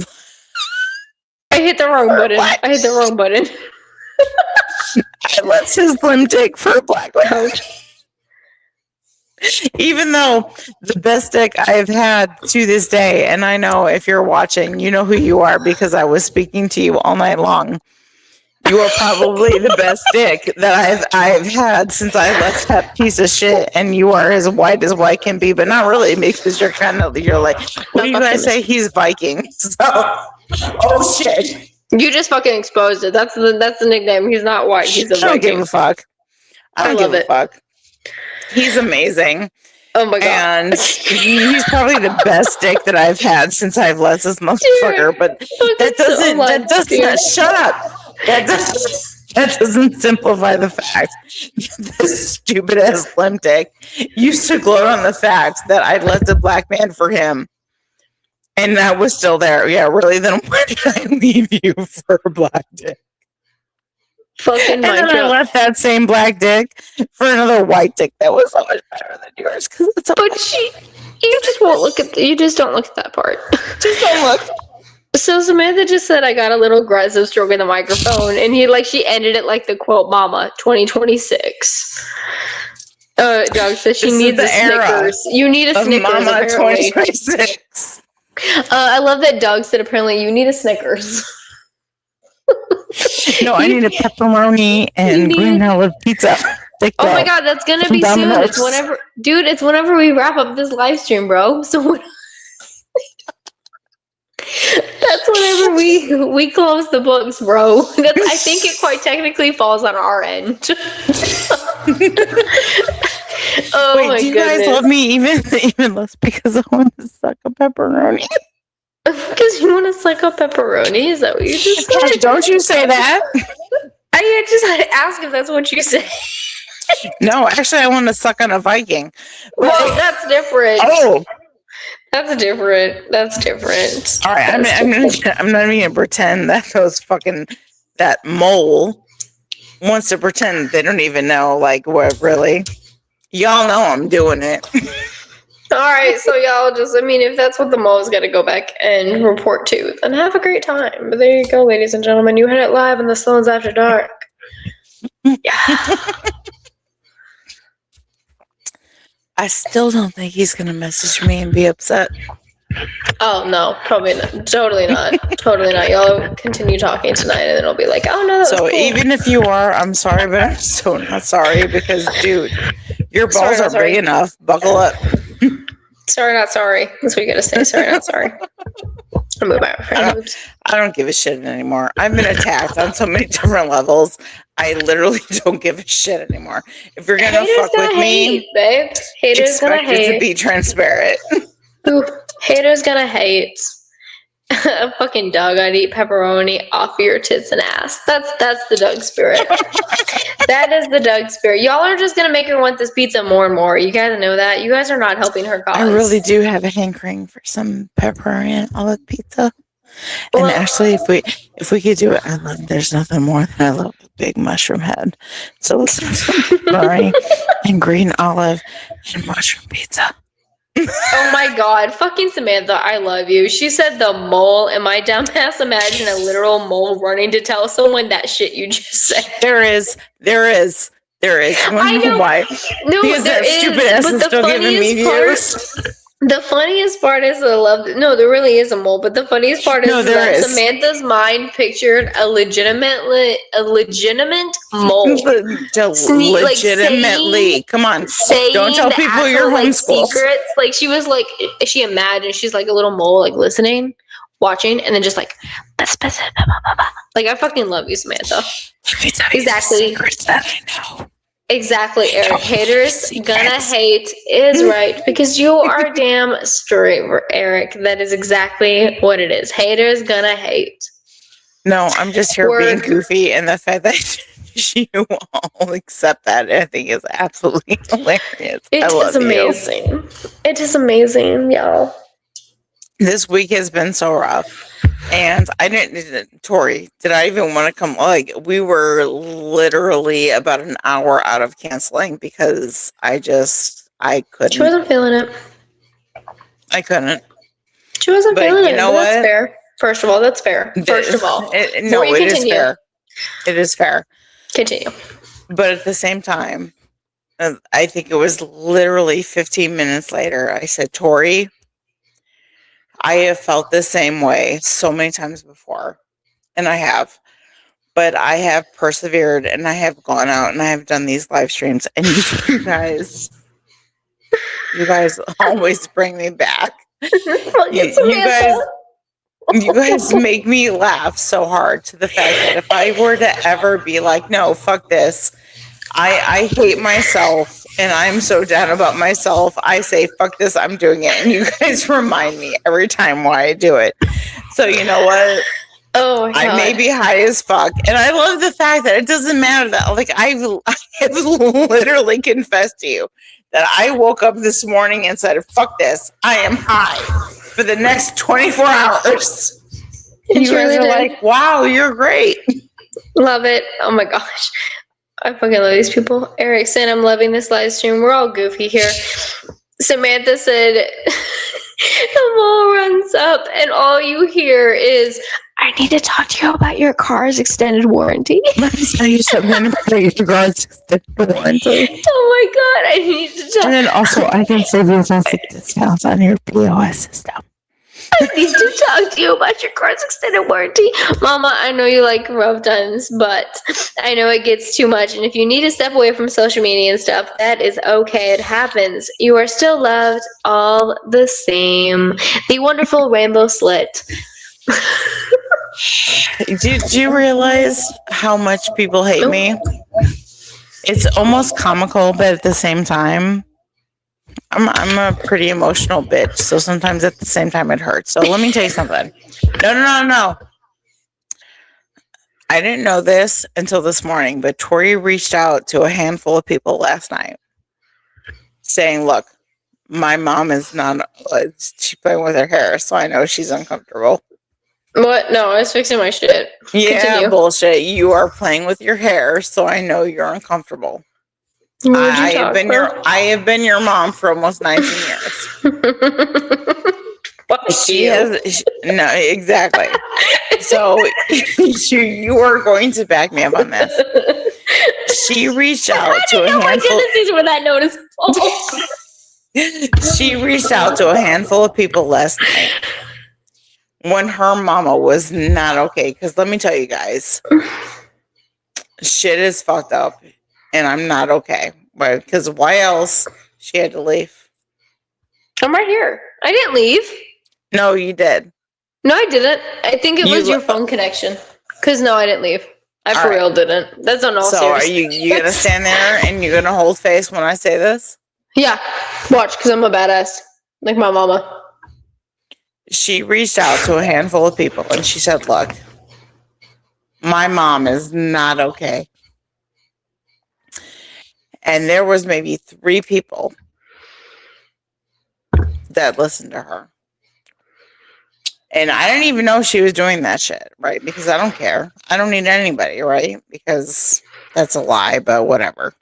I hit the wrong button. I left his limp dick for a black coach. Even though the best dick I have had to this day, and I know if you're watching, you know who you are because I was speaking to you all night long. You are probably the best dick that I've had since I left that piece of shit, and you are as white can be, but not really because you're like, what do you guys say? He's Viking. So, oh shit. You just fucking exposed it. That's the nickname. He's not white. He's a Viking. I don't give a fuck. I don't give a fuck. He's amazing. Oh my god. And he's probably the best dick that I've had since I've left this motherfucker. But that doesn't shut up. That doesn't simplify the fact that this stupid ass limp dick used to gloat on the fact that I'd left a black man for him. And that was still there. Yeah, really? Then why did I leave you for a black dick? Fucking and then I left that same black dick for another white dick that was so much better than yours. You just won't look at. You just don't look at that part. Just don't look. So Samantha just said I got a little aggressive stroking the microphone, and she ended it like the quote, "Mama, 2026." Doug says she needs a Snickers. You need a Snickers, Mama, apparently. 2026. I love that Doug said apparently you need a Snickers. No, I need a pepperoni and green olive pizza. Like oh my god, that's gonna be soon. It's whenever, dude. It's whenever we wrap up this live stream, bro. So that's whenever we close the books, bro. I think it quite technically falls on our end. Oh wait, my do you goodness. guys love me even less because I want to suck a pepperoni? Because you want to suck up pepperoni? Is that what you just said? Don't you say that? I just had to ask if that's what you said. No, actually, I want to suck on a Viking. Well, that's different. Oh, that's different. That's different. all right. I'm not even gonna pretend that that mole wants to pretend they don't even know. Like, what really? Y'all know I'm doing it. All right, so y'all if that's what the mole is going to go back and report to, then have a great time. But there you go, ladies and gentlemen. You had it live in the Sloanes After Dark. Yeah. I still don't think he's going to message me and be upset. Oh, no, probably not. Totally not. Totally not. Y'all continue talking tonight, and then it'll be like, oh, no, that was cool. Even if you are, I'm sorry, but I'm so not sorry because, dude, your balls are big enough. Buckle up. Sorry, not sorry. That's what you gotta say. Sorry, not sorry. I'll move my friend. I don't give a shit anymore. I've been attacked on so many different levels. I literally don't give a shit anymore. If you're gonna fuck with me, babe. Haters gonna hate. Expect it to be transparent. Ooh, haters gonna hate. A fucking Doug, I'd eat pepperoni off of your tits and ass. That's the Doug spirit. That is the Doug spirit. Y'all are just gonna make her want this pizza more and more. You guys know that. You guys are not helping her cause. I really do have a hankering for some pepperoni and olive pizza. And actually, if we could do it, there's nothing more than I love a big mushroom head. So let's do some pepperoni and green olive and mushroom pizza. Oh my god, fucking Samantha, I love you. She said the mole, and my dumbass imagine a literal mole running to tell someone that shit you just said. There is. I know why. No, because there is. Stupid ass is still giving me views. The funniest part is no, there really is a mole, but the funniest part is that Samantha's mind pictured a legitimate mole. Legitimately. Come on. Don't tell people you're homeschooled. Secrets. Like she was like, she imagined she's like a little mole, like listening, watching, and then just like, like I fucking love you, Samantha. Exactly. Secrets that I know. Exactly, Eric. Haters gonna hate is right because you are damn straight, Eric. That is exactly what it is. Haters gonna hate. No, I'm just here being goofy, and the fact that you all accept that, I think, is absolutely hilarious. It is amazing. It is amazing, y'all. This week has been so rough. And I didn't, Tori, did I even want to come? Like, we were literally about an hour out of canceling because I couldn't. She wasn't feeling it. I couldn't. She wasn't feeling it. You know what? That's fair. First of all, that's fair. First of all. It is fair. It is fair. Continue. But at the same time, I think it was literally 15 minutes later, I said, Tori, I have felt the same way so many times before, and I have. But I have persevered, and I have gone out, and I have done these live streams, and you guys always bring me back. You guys make me laugh so hard to the fact that if I were to ever be like, no, fuck this, I hate myself and I'm so down about myself, I say, fuck this, I'm doing it. And you guys remind me every time why I do it. So you know what? Oh my God. I may be high as fuck. And I love the fact that it doesn't matter that, like, I have literally confessed to you that I woke up this morning and said, fuck this, I am high for the next 24 hours. And you guys are like, wow, you're great. Love it. Oh my gosh. I fucking love these people. Eric said, I'm loving this live stream. We're all goofy here. Samantha said, the mole runs up and all you hear is, I need to talk to you about your car's extended warranty. Let me tell you something about your car's extended warranty. Oh my God, I need to talk. And then also, I can save you some discounts on your POS system. I need to talk to you about your car's extended warranty. Mama, I know you like rough times, but I know it gets too much. And if you need to step away from social media and stuff, that is okay. It happens. You are still loved all the same. The wonderful rainbow slit. Did you realize how much people hate me? It's almost comical, but at the same time, I'm a pretty emotional bitch. So sometimes at the same time it hurts. So let me tell you something. No. I didn't know this until this morning, but Tori reached out to a handful of people last night saying, look, my mom is not, she's playing with her hair, so I know she's uncomfortable. What? No, I was fixing my shit. Yeah, Continue. bullshit. You are playing with your hair, so I know you're uncomfortable. I have been your mom for almost 19 years. No, exactly. So you are going to back me up on this. She reached out to a handful. Where that note is She reached out to a handful of people last night when her mama was not okay. Because let me tell you guys, shit is fucked up, and I'm not okay. Right? Because why else she had to leave? I'm right here. I didn't leave. No, you did. No, I didn't. I think it was your phone connection. Because no, I didn't leave. I for real didn't. That's on all So serious. are you gonna stand there and you're gonna hold face when I say this? Yeah. Watch, because I'm a badass. Like my mama. She reached out to a handful of people and she said, look, my mom is not okay. And there was maybe 3 people that listened to her. And I didn't even know she was doing that shit, right? Because I don't care. I don't need anybody, right? Because that's a lie, but whatever.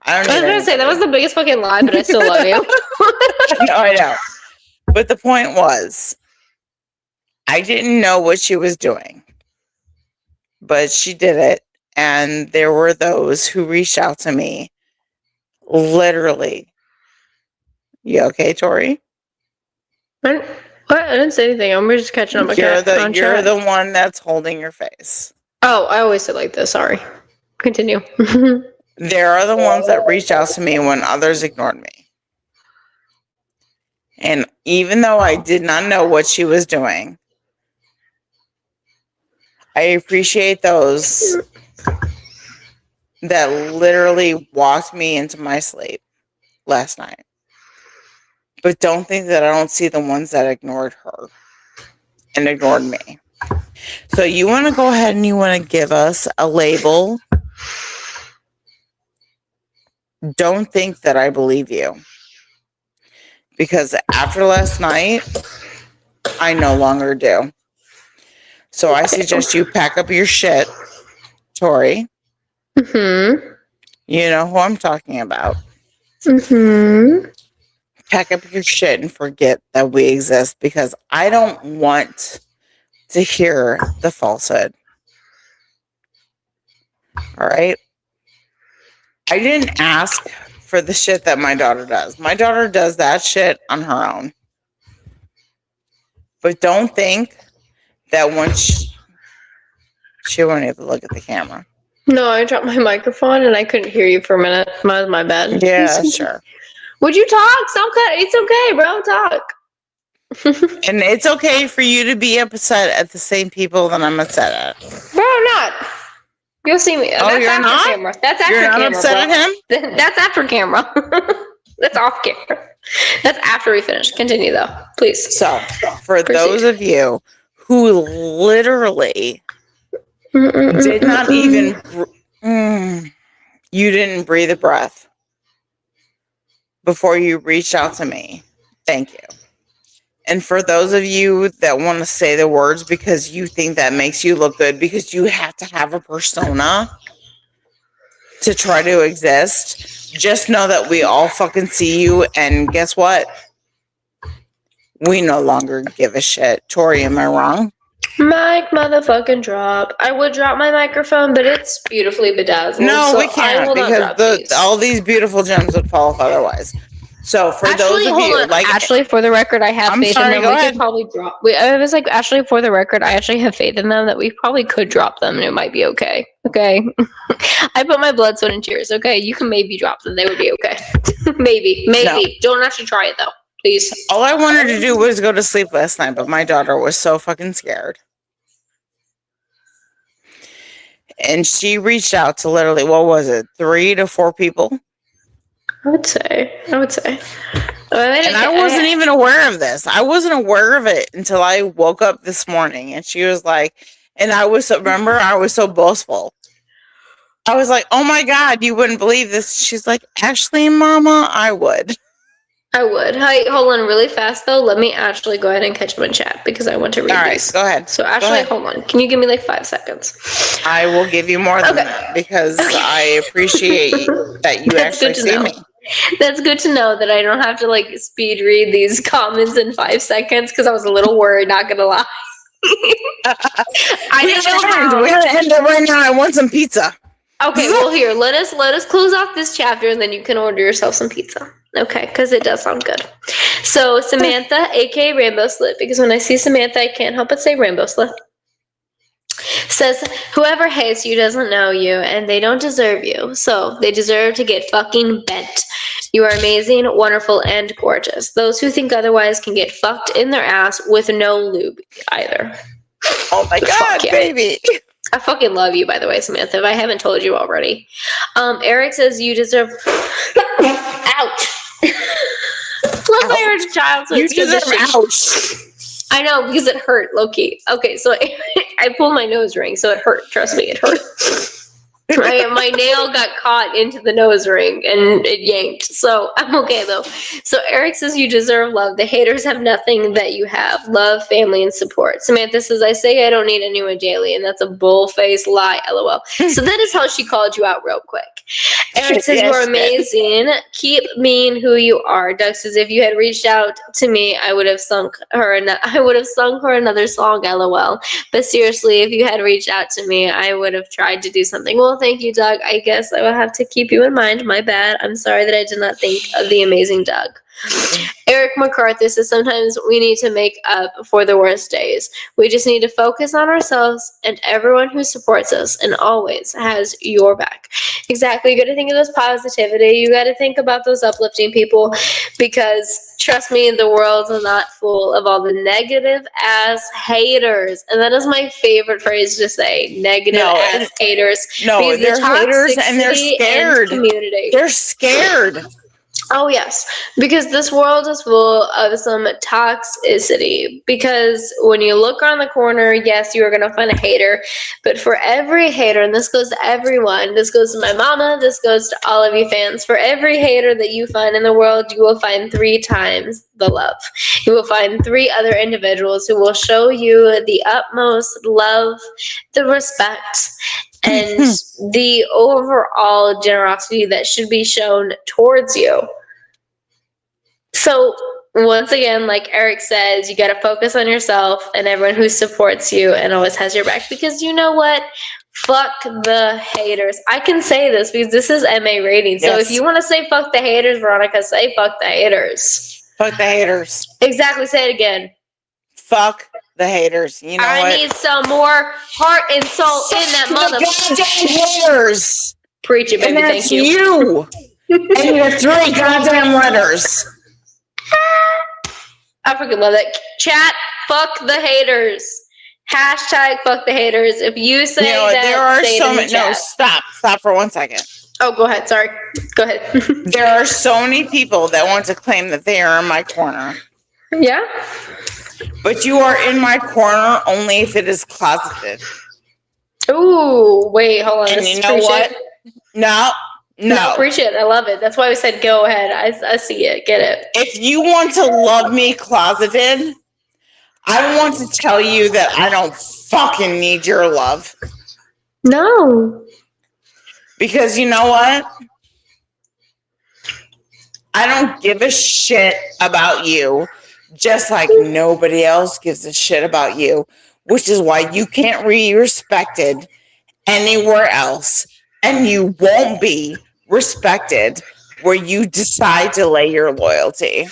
I was going to say, that was the biggest fucking lie, but I still love you. No, I know. But the point was, I didn't know what she was doing. But she did it. And there were those who reached out to me. Literally. You okay, Tori? What? I didn't say anything. I'm just catching up. You're the one that's holding your face. Oh, I always sit like this. Sorry. Continue. There are the ones that reached out to me when others ignored me. And even though I did not know what she was doing, I appreciate those that literally walked me into my sleep last night. But don't think that I don't see the ones that ignored her and ignored me. So you want to go ahead and you want to give us a label. Don't think that I believe you. Because after last night, I no longer do. So I suggest you pack up your shit, Tori. Mm-hmm. You know who I'm talking about. Mm-hmm. Pack up your shit and forget that we exist, because I don't want to hear the falsehood. All right? I didn't ask for the shit that my daughter does. My daughter does that shit on her own. But don't think that once she won't even look at the camera. No, I dropped my microphone and I couldn't hear you for a minute. My bad. Yeah, sure. Would you talk? Stop cutting. It's okay, bro. Talk. And it's okay for you to be upset at the same people that I'm upset at. Bro, I'm not. You'll see me. Oh, That's you're after not? camera. That's after You're not camera, upset bro. at him? That's after camera. That's off camera. That's after we finish. Continue, though. Please. So, for those of you who literally did not even... you didn't breathe a breath before you reached out to me. Thank you. And for those of you that want to say the words because you think that makes you look good, because you have to have a persona to try to exist, just know that we all fucking see you. And guess what? We no longer give a shit. Tori, am I wrong? Mic motherfucking drop. I would drop my microphone, but it's beautifully bedazzled. No, so we can't, because all these beautiful gems would fall off otherwise. So for those Actually, of hold you, on. like, Actually, for the record, I have I'm faith sorry, in them. go We ahead. could probably drop. I was like, actually, for the record, I actually have faith in them that we probably could drop them and it might be okay. Okay. I put my blood, sweat, and tears. Okay. You can maybe drop them. They would be okay. maybe. No. Don't actually try it though. Please. All I wanted to do was go to sleep last night, but my daughter was so fucking scared. And she reached out to literally, what was it, 3 to 4 people? I would say. And I wasn't even aware of this. I wasn't aware of it until I woke up this morning. And she was like, and I was so boastful. I was like, oh my God, you wouldn't believe this. She's like, Ashley, Mama, I would. Hi, hold on really fast though. Let me actually go ahead and catch them in chat because I want to read All right, these. go ahead. So Ashley, hold on. Can you give me like 5 seconds? I will give you more than that because I appreciate that you actually see me. That's good to know that I don't have to like speed read these comments in 5 seconds because I was a little worried, not gonna lie. I didn't know. We're gonna end it right now. I want some pizza. Okay, well here, let us close off this chapter and then you can order yourself some pizza. Okay, because it does sound good. So Samantha, aka Rainbow Slit, because when I see Samantha, I can't help but say Rainbow Slit, says, whoever hates you doesn't know you and they don't deserve you. So they deserve to get fucking bent. You are amazing, wonderful, and gorgeous. Those who think otherwise can get fucked in their ass with no lube either. Oh my God, yeah. baby. I fucking love you, by the way, Samantha, if I haven't told you already. Eric says you deserve... Ouch. Plus, I heard a child, so you it's good deserve that ouch. I know, because it hurt, low-key. Okay, so I pulled my nose ring, so it hurt. Trust me, it hurt. My nail got caught into the nose ring and it yanked. So I'm okay though. So Eric says you deserve love. The haters have nothing that you have. Love, family, and support. Samantha says, I say I don't need anyone daily, and that's a bull-faced lie, LOL. So that is how she called you out real quick. Eric says you are amazing. Keep being who you are. Doug says if you had reached out to me, I would have sung her another song, LOL. But seriously, if you had reached out to me, I would have tried to do something. Well, thank you, Doug. I guess I will have to keep you in mind. My bad. I'm sorry that I did not think of the amazing Doug. Eric MacArthur says sometimes we need to make up for the worst days. We just need to focus on ourselves and everyone who supports us and always has your back. Exactly. You got to think of those positivity. You got to think about those uplifting people because trust me, the world is not full of all the negative ass haters. And that is my favorite phrase to say, negative ass haters. No, they're haters and they're scared. Community. They're scared. Oh, yes, because this world is full of some toxicity. Because when you look around the corner, yes, you are going to find a hater. But for every hater, and this goes to everyone, this goes to my mama, this goes to all of you fans, for every hater that you find in the world, you will find 3 times the love. You will find 3 other individuals who will show you the utmost love, the respect, and the overall generosity that should be shown towards you. So once again, like Eric says, you got to focus on yourself and everyone who supports you and always has your back, because you know what? Fuck the haters. I can say this because this is MA rating. So if you want to say fuck the haters, Veronica, say fuck the haters. Fuck the haters. Exactly. Say it again. Fuck the haters. You know what? I need some more heart and soul in that motherfucker. Haters. Preach it, baby. And that's Thank you. And your 3 goddamn letters. I freaking love that. Chat, fuck the haters. Hashtag fuck the haters. If you say that, there are say so it in many. the chat. No, stop for 1 second. Oh, go ahead. Sorry. Go ahead. There are so many people that want to claim that they are in my corner. Yeah. But you are in my corner only if it is closeted. Ooh, wait, hold on. And you know what? No. Preach it. I love it. That's why we said go ahead. I see it. Get it. If you want to love me closeted, I want to tell you that I don't fucking need your love. No. Because you know what? I don't give a shit about you, just like nobody else gives a shit about you, which is why you can't be respected anywhere else, and you won't be respected where you decide to lay your loyalty.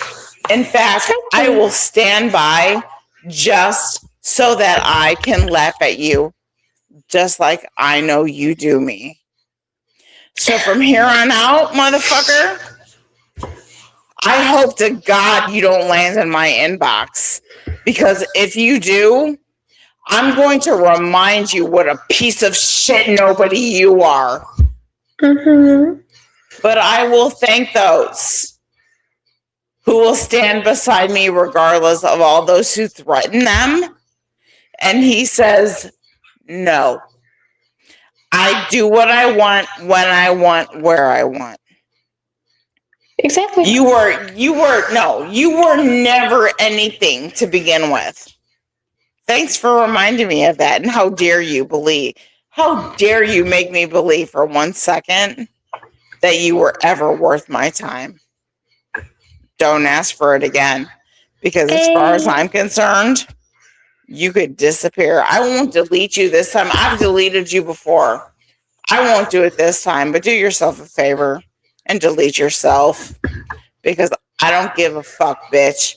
In fact, I will stand by just so that I can laugh at you, just like I know you do me. So from here on out, motherfucker, I hope to God you don't land in my inbox. Because if you do, I'm going to remind you what a piece of shit nobody you are. Mm-hmm. But I will thank those who will stand beside me regardless of all those who threaten them. And he says, no. I do what I want, when I want, where I want. Exactly. You were never anything to begin with. Thanks for reminding me of that. And how dare you make me believe for 1 second that you were ever worth my time. Don't ask for it again. Because as far as I'm concerned, you could disappear. I won't delete you this time. I've deleted you before. I won't do it this time, but do yourself a favor and delete yourself. Because I don't give a fuck, bitch.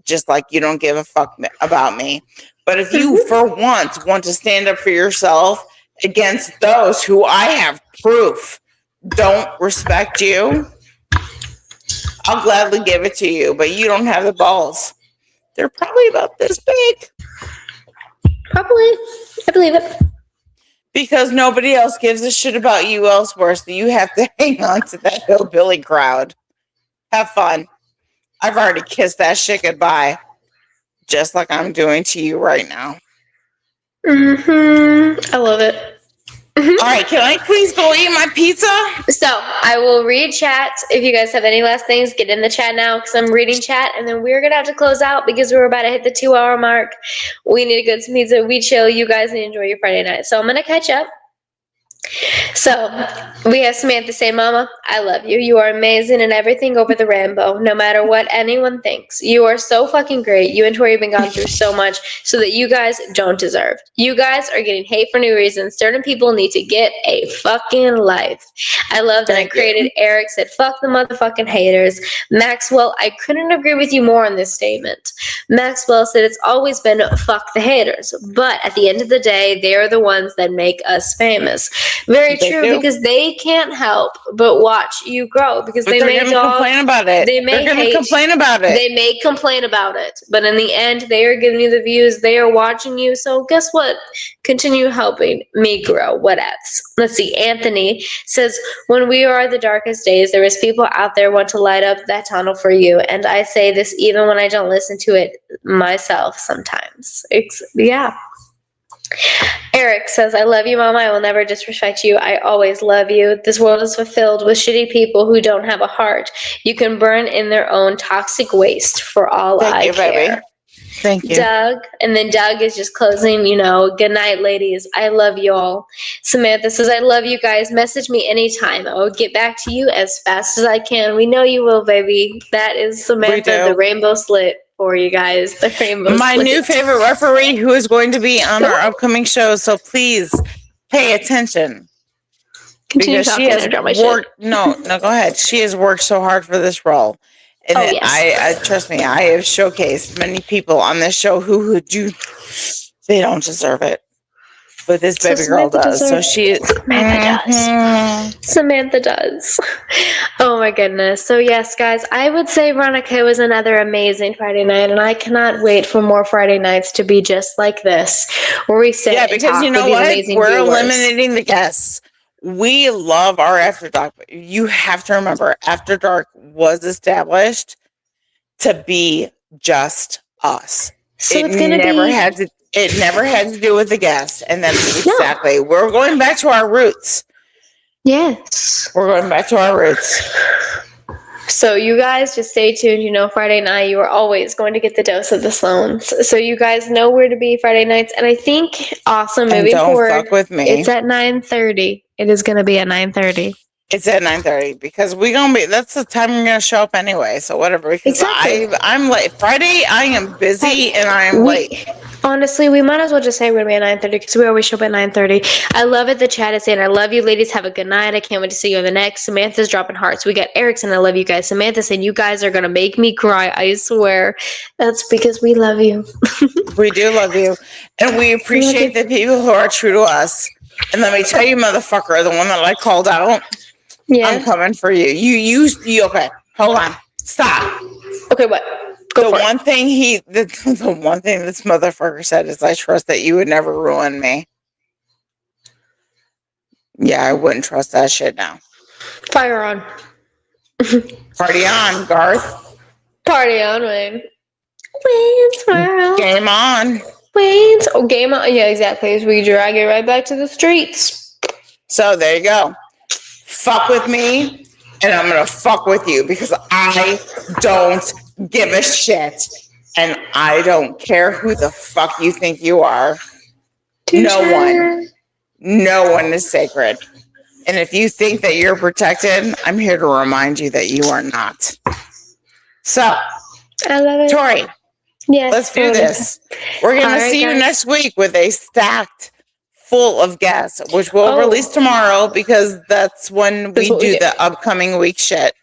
Just like you don't give a fuck about me. But if you, for once, want to stand up for yourself against those who I have proof don't respect you, I'll gladly give it to you. But you don't have the balls. They're probably about this big. Probably. I believe it. Because nobody else gives a shit about you elsewhere, so you have to hang on to that hillbilly crowd. Have fun. I've already kissed that shit goodbye. Just like I'm doing to you right now. Mm-hmm. I love it. All right, can I please go eat my pizza? So I will read chat. If you guys have any last things, get in the chat now because I'm reading chat, and then we're gonna have to close out because we're about to hit the 2-hour mark. We need to go to some pizza. We chill. You guys need to enjoy your Friday night. So I'm gonna catch up. So we have Samantha say, Mama, I love you. You are amazing and everything over the rainbow, no matter what anyone thinks. You are so fucking great. You and Tori have been gone through so much so that you guys don't deserve. You guys are getting hate for new reasons. Certain people need to get a fucking life. I love that I created Eric said, fuck the motherfucking haters. Maxwell, I couldn't agree with you more on this statement. Maxwell said it's always been fuck the haters. But at the end of the day, they are the ones that make us famous. Very true, because they can't help but watch you grow. Because they may complain about it. They may complain about it. They may complain about it, but in the end, they are giving you the views. They are watching you. So guess what? Continue helping me grow. What else? Let's see. Anthony says, when we are the darkest days, there is people out there want to light up that tunnel for you. And I say this even when I don't listen to it myself sometimes. Yeah. Eric says, I love you, Mama. I will never disrespect you. I always love you. This world is fulfilled with shitty people who don't have a heart. You can burn in their own toxic waste for all I care. Baby. Thank you. Doug, and then Doug is just closing, good night, ladies. I love you all. Samantha says, I love you guys. Message me anytime. I will get back to you as fast as I can. We know you will, baby. That is Samantha, the rainbow slit. For you guys, the rainbow my new favorite referee who is going to be on our upcoming show, so please pay attention. Continue because she has worked. No, go ahead. She has worked so hard for this role, and I trust me, I have showcased many people on this show who do they don't deserve it. But this baby girl does. So she Samantha does. Samantha does. Oh my goodness. So yes, guys, I would say Veronica was another amazing Friday night, and I cannot wait for more Friday nights to be just like this, where we sit and talk with these amazing We're viewers. Eliminating the guests. We love our After Dark. You have to remember, After Dark was established to be just us. So it's going to be... It never had to do with the guest. And then exactly, we're going back to our roots. Yes. We're going back to our roots. So you guys just stay tuned. Friday night, you are always going to get the dose of the Sloanes. So you guys know where to be Friday nights. And I think moving forward, fuck with me. It's at 9:30. It is going to be at 9:30. It's at 9:30 because that's the time we're going to show up anyway. So whatever. Because I'm late. Friday, I am busy and I am late. Honestly, we might as well just say we're going to be at 9:30 because we always show up at 9:30. I love it. The chat is saying, I love you, ladies. Have a good night. I can't wait to see you on the next. Samantha's dropping hearts. We got Erickson. I love you guys. Samantha said, you guys are going to make me cry. I swear. That's because we love you. We do love you. And we appreciate the people who are true to us. And let me tell you, motherfucker, the one that I called out, Yeah. I'm coming for you. You okay. Hold on. Stop. Okay, what? Go for it. The one thing this motherfucker said is, I trust that you would never ruin me. Yeah, I wouldn't trust that shit now. Fire on. Party on, Garth. Party on, Wayne. Wayne's World. Game on. Wayne's. Oh, game on. Yeah, exactly. As we drag it right back to the streets. So there you go. Fuck with me, and I'm gonna fuck with you because I don't give a shit. And I don't care who the fuck you think you are. No one is sacred. And if you think that you're protected, I'm here to remind you that you are not. So, I love it. Tori, Yes. let's do this. We're going to see you next week with a stacked full of guests, which we'll release tomorrow because that's when we do the upcoming week shit.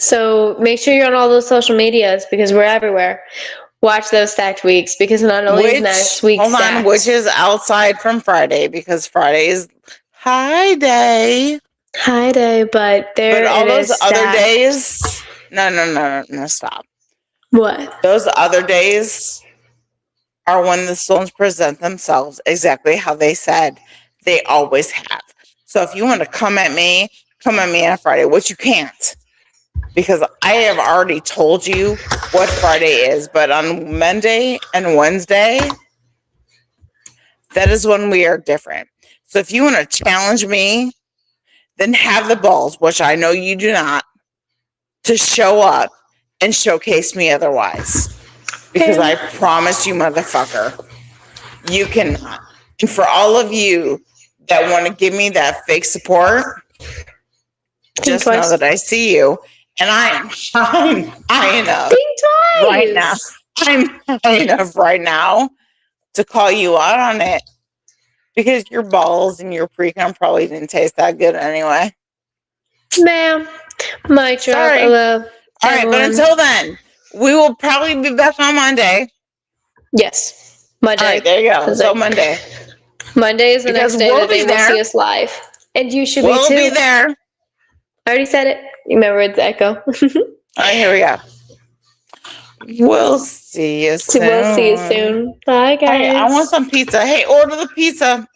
So make sure you're on all those social medias because we're everywhere. Watch those stacked weeks because not only is next week stacked. Which is outside from Friday because Friday is high day. High day, but all those other days. No, stop. What? Those other days are when the Sloanes present themselves exactly how they said they always have. So if you want to come at me on Friday, which you can't. Because I have already told you what Friday is, but on Monday and Wednesday, that is when we are different. So if you want to challenge me, then have the balls, which I know you do not, to show up and showcase me otherwise. Because I promise you, motherfucker, you cannot. And for all of you that want to give me that fake support, just know that I see you. And I'm high enough right now. I'm high enough right now to call you out on it because your balls and your pre-cum probably didn't taste that good anyway. Ma'am, my job. Sorry. All right, but until then, we will probably be back on Monday. Yes, Monday. All right, there you go. So Monday. Monday is the next day that they will see us live, and you should be too. We'll be there. I already said it. You remember it's echo. All right, here we go. We'll see you soon. We'll see you soon. Bye, guys. Hey, I want some pizza. Hey, order the pizza.